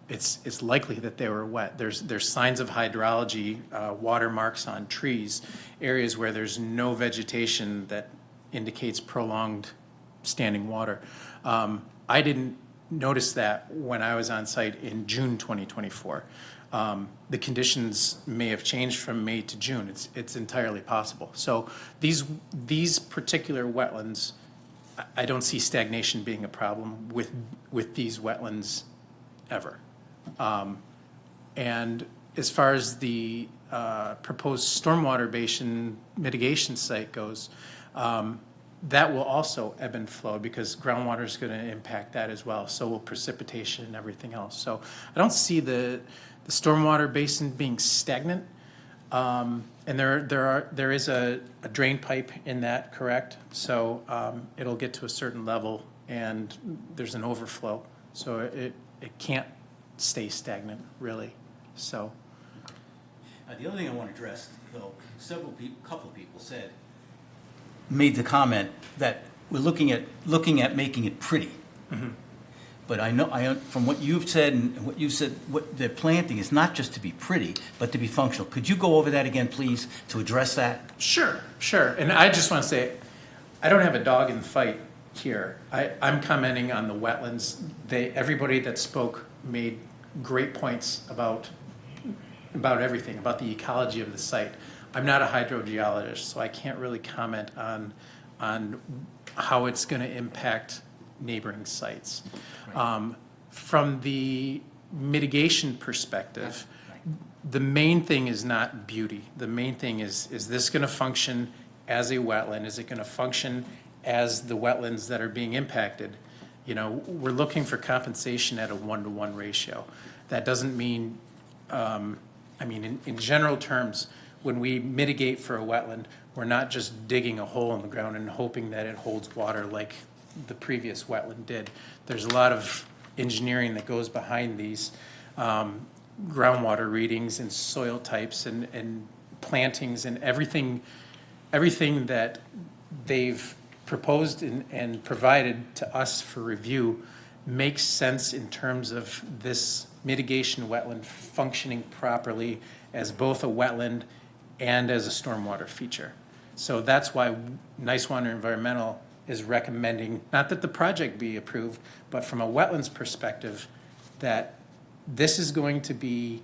H: It's likely that they were wet. There's signs of hydrology, watermarks on trees, areas where there's no vegetation that indicates prolonged standing water. I didn't notice that when I was on site in June 2024. The conditions may have changed from May to June. It's entirely possible. So these particular wetlands, I don't see stagnation being a problem with these wetlands ever. And as far as the proposed stormwater basin mitigation site goes, that will also ebb and flow because groundwater is going to impact that as well. So will precipitation and everything else. So I don't see the stormwater basin being stagnant. And there is a drain pipe in that, correct? So it'll get to a certain level and there's an overflow. So it can't stay stagnant, really. So.
A: The other thing I want to address, though, couple of people made the comment that we're looking at making it pretty.
H: Mm-hmm.
A: But I know from what you've said and what you said, what they're planting is not just to be pretty, but to be functional. Could you go over that again, please, to address that?
H: Sure. And I just want to say, I don't have a dog in the fight here. I'm commenting on the wetlands. Everybody that spoke made great points about everything, about the ecology of the site. I'm not a hydrogeologist, so I can't really comment on how it's going to impact neighboring sites. Right. From the mitigation perspective, the main thing is not beauty. The main thing is this going to function as a wetland? Is it going to function as the wetlands that are being impacted? We're looking for compensation at a 1-to-1 ratio. That doesn't mean, in general terms, when we mitigate for a wetland, we're not just digging a hole in the ground and hoping that it holds water like the previous wetland did. There's a lot of engineering that goes behind these groundwater readings and soil types and plantings and everything that they've proposed and provided to us for review makes sense in terms of this mitigation wetland functioning properly as both a wetland and as a stormwater feature. So that's why Nice Water Environmental is recommending, not that the project be approved, but from a wetlands perspective, that this is going to be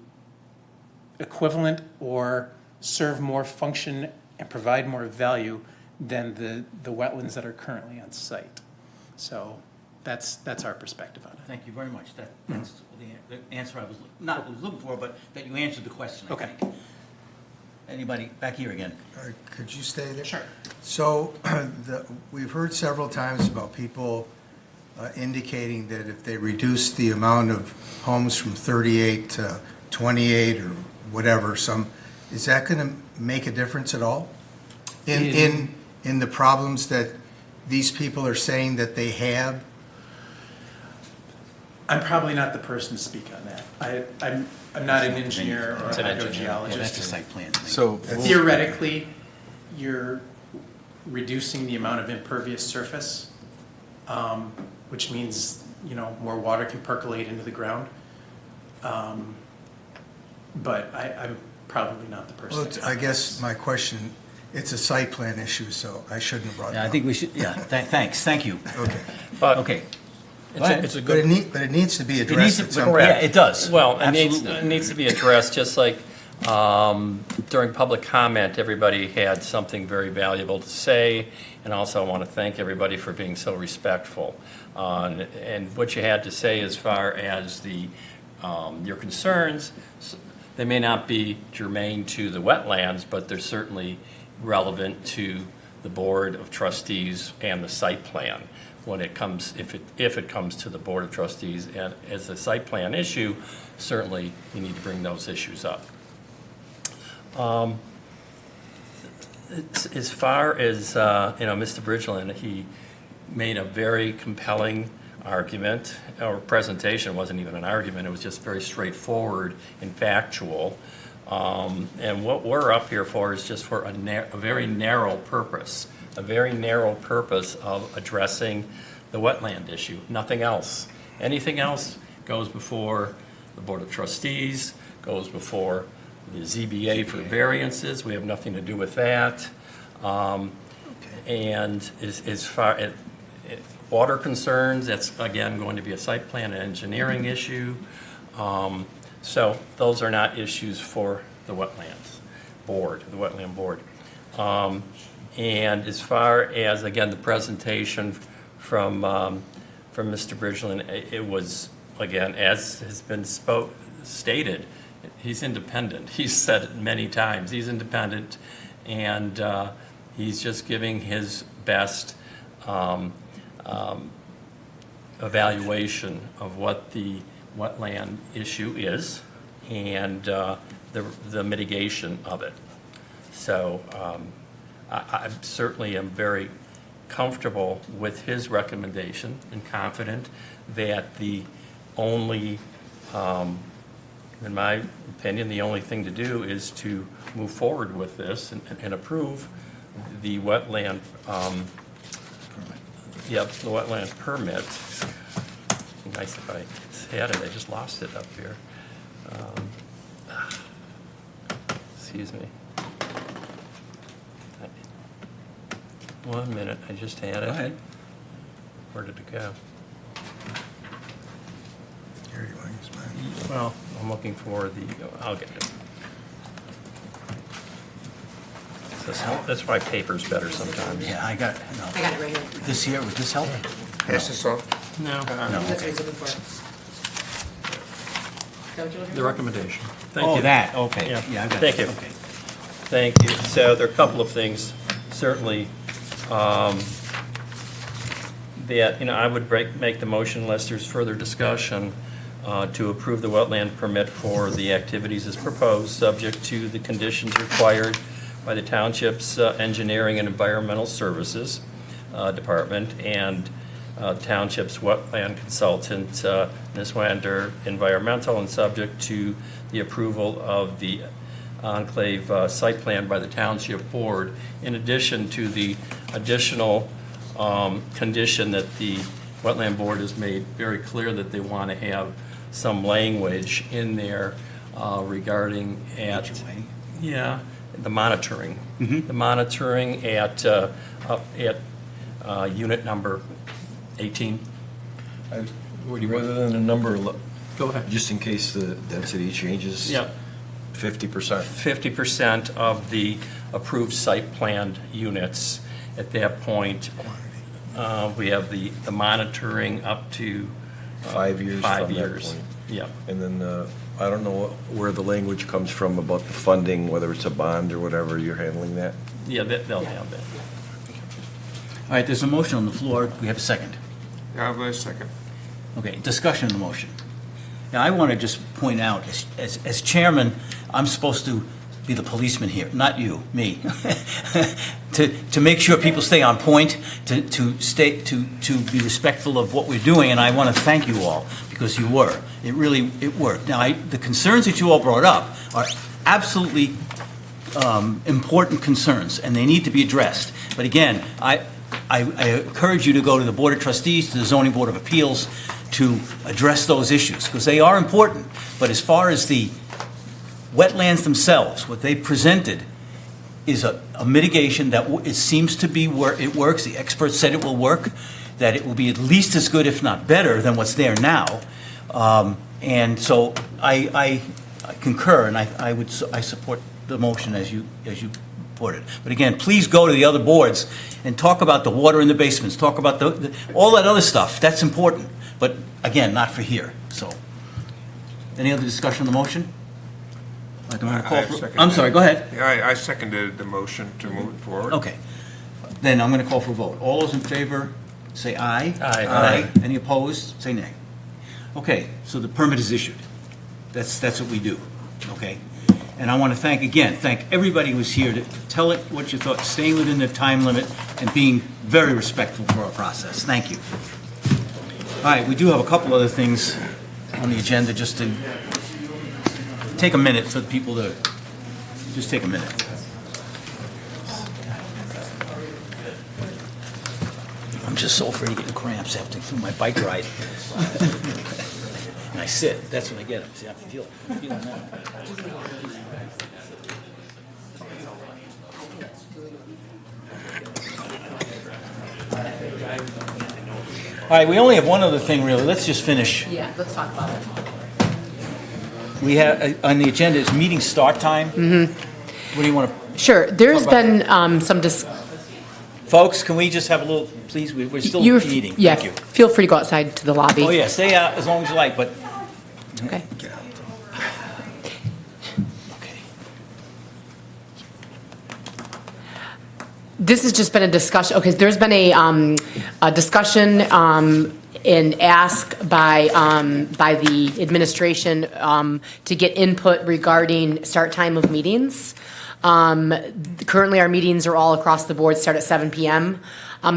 H: equivalent or serve more function and provide more value than the wetlands that are currently on site. So that's our perspective on it.
A: Thank you very much. That's the answer I was looking for, but that you answered the question, I think. Anybody, back here again?
C: Could you stay there?
H: Sure.
C: So we've heard several times about people indicating that if they reduce the amount of homes from 38 to 28 or whatever, is that going to make a difference at all in the problems that these people are saying that they have?
H: I'm probably not the person to speak on that. I'm not an engineer or a hydrogeologist.
A: Yeah, that's a site plan.
D: So
H: Theoretically, you're reducing the amount of impervious surface, which means, more water can percolate into the ground. But I'm probably not the person.
C: Well, I guess my question, it's a site plan issue, so I shouldn't have brought it up.
A: I think we should, thanks, thank you.
C: Okay.
A: Okay.
K: It's a good.
C: But it needs to be addressed at some point.
A: Yeah, it does.
K: Well, it
A: Absolutely.
K: needs to be addressed, just like during public comment, everybody had something very valuable to say, and also I want to thank everybody for being so respectful. And what you had to say as far as your concerns, they may not be germane to the wetlands, but they're certainly relevant to the Board of Trustees and the site plan. When it comes, if it comes to the Board of Trustees and as a site plan issue, certainly you need to bring those issues up. As far as, Mr. Bridgeland, he made a very compelling argument, or presentation. It wasn't even an argument, it was just very straightforward and factual. And what we're up here for is just for a very narrow purpose. A very narrow purpose of addressing the wetland issue, nothing else. Anything else goes before the Board of Trustees, goes before the ZBA for variances. We have nothing to do with that. And as far as water concerns, that's again going to be a site plan and engineering issue. So those are not issues for the wetlands board, the wetland board. And as far as, again, the presentation from Mr. Bridgeland, it was, again, as has been stated, he's independent. He's said it many times. He's independent, and he's just giving his best evaluation of what the wetland issue is and the mitigation of it. So I certainly am very comfortable with his recommendation and confident that the only, in my opinion, the only thing to do is to move forward with this and approve the wetland, the wetland permit. It'd be nice if I had it, I just lost it up here. Excuse me. 1 minute, I just had it.
A: Go ahead.
K: Where did it go?
C: Here, you want to use mine?
K: Well, I'm looking for I'll get it. That's why paper's better sometimes.
A: Yeah, I got it right here. This here, would this help?
R: Pass this on.
K: No.
A: No, okay.
K: The recommendation. Thank
A: Oh,
K: you.
A: that, okay.
K: Yeah.
A: Yeah, I got
K: Thank
A: it.
K: you.
A: Okay.
K: Thank you. So there are a couple of things, certainly, that, I would make the motion unless there's further discussion to approve the wetland permit for the activities as proposed, subject to the conditions required by the Township's Engineering and Environmental Services Department and Township's wetland consultant, Ms. Wander Environmental, and subject to the approval of the enclave site plan by the Township Board, in addition to the additional condition that the Wetland Board has made very clear that they want to have some language in there regarding the monitoring. The monitoring at unit number 18.
I: Rather than a number,
K: Go ahead.
I: just in case the density changes.
K: Yeah.
I: 50%.
K: 50% of the approved site planned units. At that point, we have the monitoring up to
I: 5 years from
K: 5
I: that
K: year
I: point.
K: Yeah.
I: And then, I don't know where the language comes from about the funding, whether it's a bond or whatever, you're handling that?
K: Yeah, they'll have that.
A: All right, there's a motion on the floor. We have a second.
E: Yeah, I'll second.
A: Okay, discussion on the motion. Now, I want to just point out, as chairman, I'm supposed to be the policeman here, not you, me. To make sure people stay on point, to be respectful of what we're doing, and I want to thank you all, because you were. It worked. Now, the concerns that you all brought up are absolutely important concerns, and they need to be addressed. But again, I encourage you to go to the Board of Trustees, to the Zoning Board of Appeals, to address those issues, because they are important. But as far as the wetlands themselves, what they presented is a mitigation that it seems to be it works. The experts said it will work, that it will be at least as good, if not better, than what's there now. And so I concur, and I support the motion as you put it. But again, please go to the other boards and talk about the water in the basements, talk about all that other stuff. That's important. But again, not for here. So, any other discussion on the motion? I'm sorry, go ahead.
E: Yeah, I seconded the motion to move it forward.
A: Okay. Then I'm going to call for a vote. All those in favor, say aye.
K: Aye.
A: Any opposed, say nay. Okay, so the permit is issued. That's what we do, okay? And I want to thank everybody who was here to tell it what you thought, staying within the time limit and being very respectful for our process. Thank you. All right, we do have a couple other things on the agenda, just to take a minute for the people to just take a minute. I'm just so afraid of getting cramps after my bike ride. And I sit, that's when I get them. See, I feel that. All right, we only have one other thing, really. Let's just finish.
G: Yeah, let's talk about it.
A: We have, on the agenda is meeting start time. What do you want to?
G: Sure, there's been some
A: Folks, can we just have a little, please? We're still meeting.
G: Yeah,
A: Thank you.
G: feel free to go outside to the lobby.
A: Oh, yeah, stay out as long as you like, but.
G: Okay.
A: Get out. Okay.
G: This has just been a discussion, okay, there's been a discussion and ask by the administration to get input regarding start time of meetings. Currently, our meetings are all across the board, start at 7 p.m.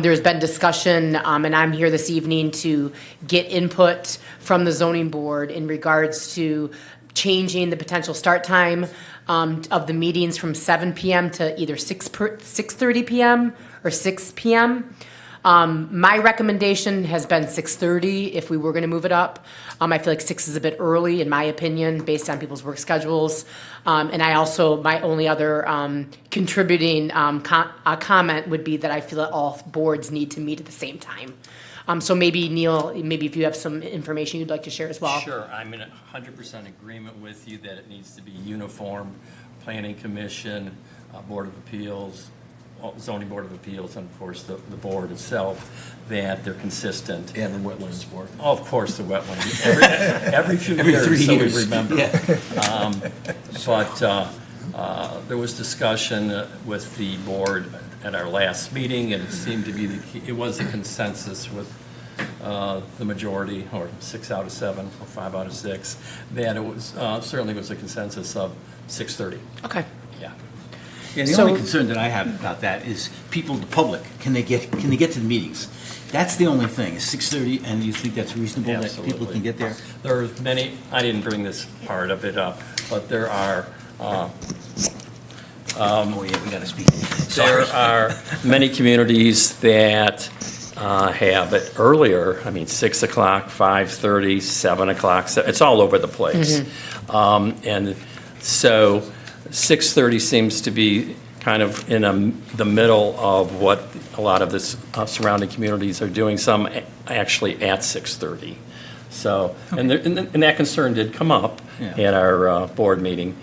G: There's been discussion, and I'm here this evening to get input from the zoning board in regards to changing the potential start time of the meetings from 7 p.m. to either 6:30 p.m. or 6 p.m. My recommendation has been 6:30 if we were going to move it up. I feel like 6 is a bit early, in my opinion, based on people's work schedules. And I also, my only other contributing comment would be that I feel that all boards need to meet at the same time. So maybe, Neil, maybe if you have some information you'd like to share as well.
K: Sure, I'm in 100% agreement with you that it needs to be uniform. Planning Commission, Board of Appeals, Zoning Board of Appeals, and of course the board itself, that they're consistent.
I: And the Wetlands Board.
K: Oh, of course, the wetlands. Every few years,
A: 3
K: so
A: years.
K: we remember.
A: Yeah.
K: But there was discussion with the board at our last meeting, and it seemed to be it was a consensus with the majority, or 6 out of 7, or 5 out of 6, that it was certainly was a consensus of 6:30.
G: Okay.
K: Yeah.
A: Yeah, the only concern that I have about that is people, the public, can they get to the meetings? That's the only thing, is 6:30, and you think that's reasonable that people can get there?
K: There are many, I didn't bring this part of it up, but there are
A: Oh, yeah, we got to speak.
K: There
A: Sorry.
K: are many communities that have it earlier, 6 o'clock, 5:30, 7 o'clock, so it's all over the place. And so 6:30 seems to be kind of in the middle of what a lot of the surrounding communities are doing, some actually at 6:30. So, and that concern did come up at our board meeting,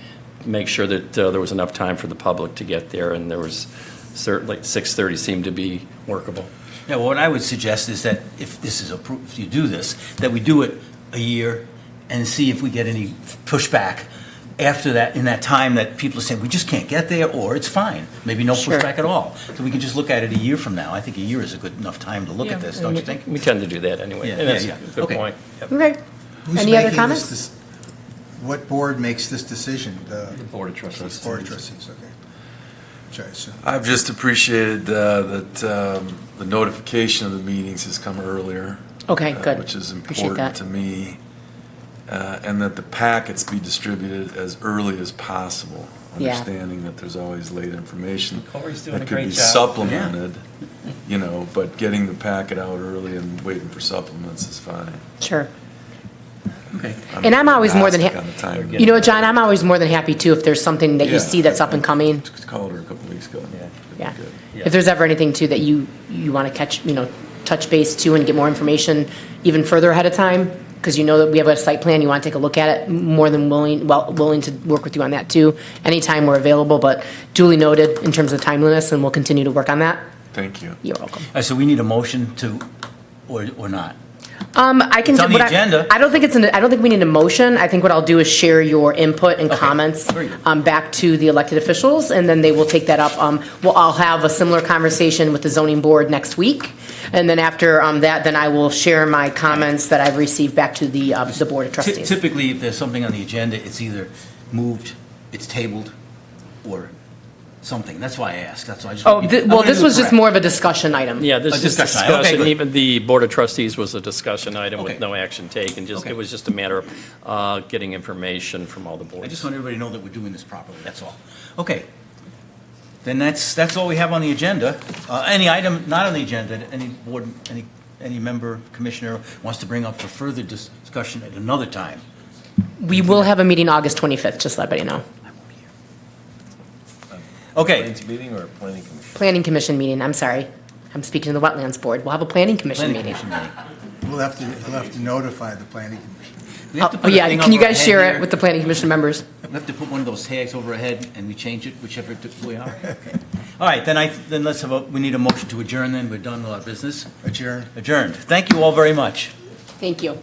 K: make sure that there was enough time for the public to get there, and there was certainly, 6:30 seemed to be workable.
A: Yeah, well, what I would suggest is that if this is approved, if you do this, that we do it a year and see if we get any pushback after that, in that time that people are saying, we just can't get there, or it's fine, maybe no
G: Sure.
A: pushback at all. So we can just look at it a year from now. I think a year is a good enough time to look at this, don't you think?
K: We tend to do that anyway.
A: Yeah,
K: And that's
A: yeah,
K: a
A: yeah.
K: good
A: Okay.
K: point. Yep.
G: Okay.
C: Who's
G: Any other
C: making
G: comments?
C: this what board makes this decision? The
K: Board of Trustees.
C: Board of Trustees, okay. Sorry, so.
D: I've just appreciated that the notification of the meetings has come earlier.
G: Okay, good.
D: Which is
G: Appreciate
D: important
G: that.
D: to me. And that the packets be distributed as early as possible,
G: Yeah.
D: understanding that there's always late information
K: Corey's doing a
D: that could
K: great
D: be
K: job.
D: supplemented, but getting the packet out early and waiting for supplements is fine.
G: Sure.
A: Okay.
G: And I'm always more than,
D: agnostic on the timing.
G: you know what, John, I'm always more than happy too, if there's something that you
D: Yeah.
G: see that's up and coming.
D: Called her a couple weeks ago.
G: Yeah.
D: Good.
G: If there's ever anything too that you want to catch, touch base to and get more information even further ahead of time, because you know that we have a site plan, you want to take a look at it, more than willing to work with you on that too. Anytime we're available, but duly noted in terms of timeliness, and we'll continue to work on that.
D: Thank you.
G: You're welcome.
A: So we need a motion to, or not?
G: I can.
A: It's on the
G: what
A: agenda.
G: I don't think we need a motion. I think what I'll do is share your input and
A: Okay.
G: comments
A: Very good.
G: back to the elected officials, and then they will take that up. I'll have a similar conversation with the zoning board next week, and then after that, then I will share my comments that I've received back to the board of trustees.
A: Typically, if there's something on the agenda, it's either moved, it's tabled, or something. That's why I asked. That's why I just.
G: Oh,
A: want you- I
G: well,
A: wanna
G: this
A: do it
G: was just
A: correct.
G: more of a discussion item.
K: Yeah, this
A: A
K: is
A: discussion item. Okay,
K: discussion,
A: good.
K: even the Board of Trustees was a discussion item
A: Okay.
K: with no action taken,
A: Okay.
K: it was just a matter of getting information from all the
A: I
K: boards.
A: just want everybody to know that we're doing this properly, that's all. Okay. Then that's all we have on the agenda. Any item not on the agenda, that any board, any member, commissioner wants to bring up for further discussion at another time?
G: We will have a meeting August 25th, just to let everybody know.
A: Okay.
I: Finance meeting or planning commission?
G: Planning commission meeting, I'm sorry. I'm speaking to the Wetlands Board. We'll have a planning commission
A: Planning
G: meeting.
A: commission meeting.
C: We'll have to notify the planning commission.
A: We have to
G: Oh,
A: put a
G: yeah,
A: thing
G: can you
A: over
G: guys
A: our
G: share
A: head
G: it
A: here.
G: with the planning commission members?
A: We have to put one of those tags over our head and we change it, whichever we are. Okay. All right, then let's we need a motion to adjourn then. We're done with our business.
C: Adjourn.
A: Adjourned. Thank you all very much.
G: Thank you.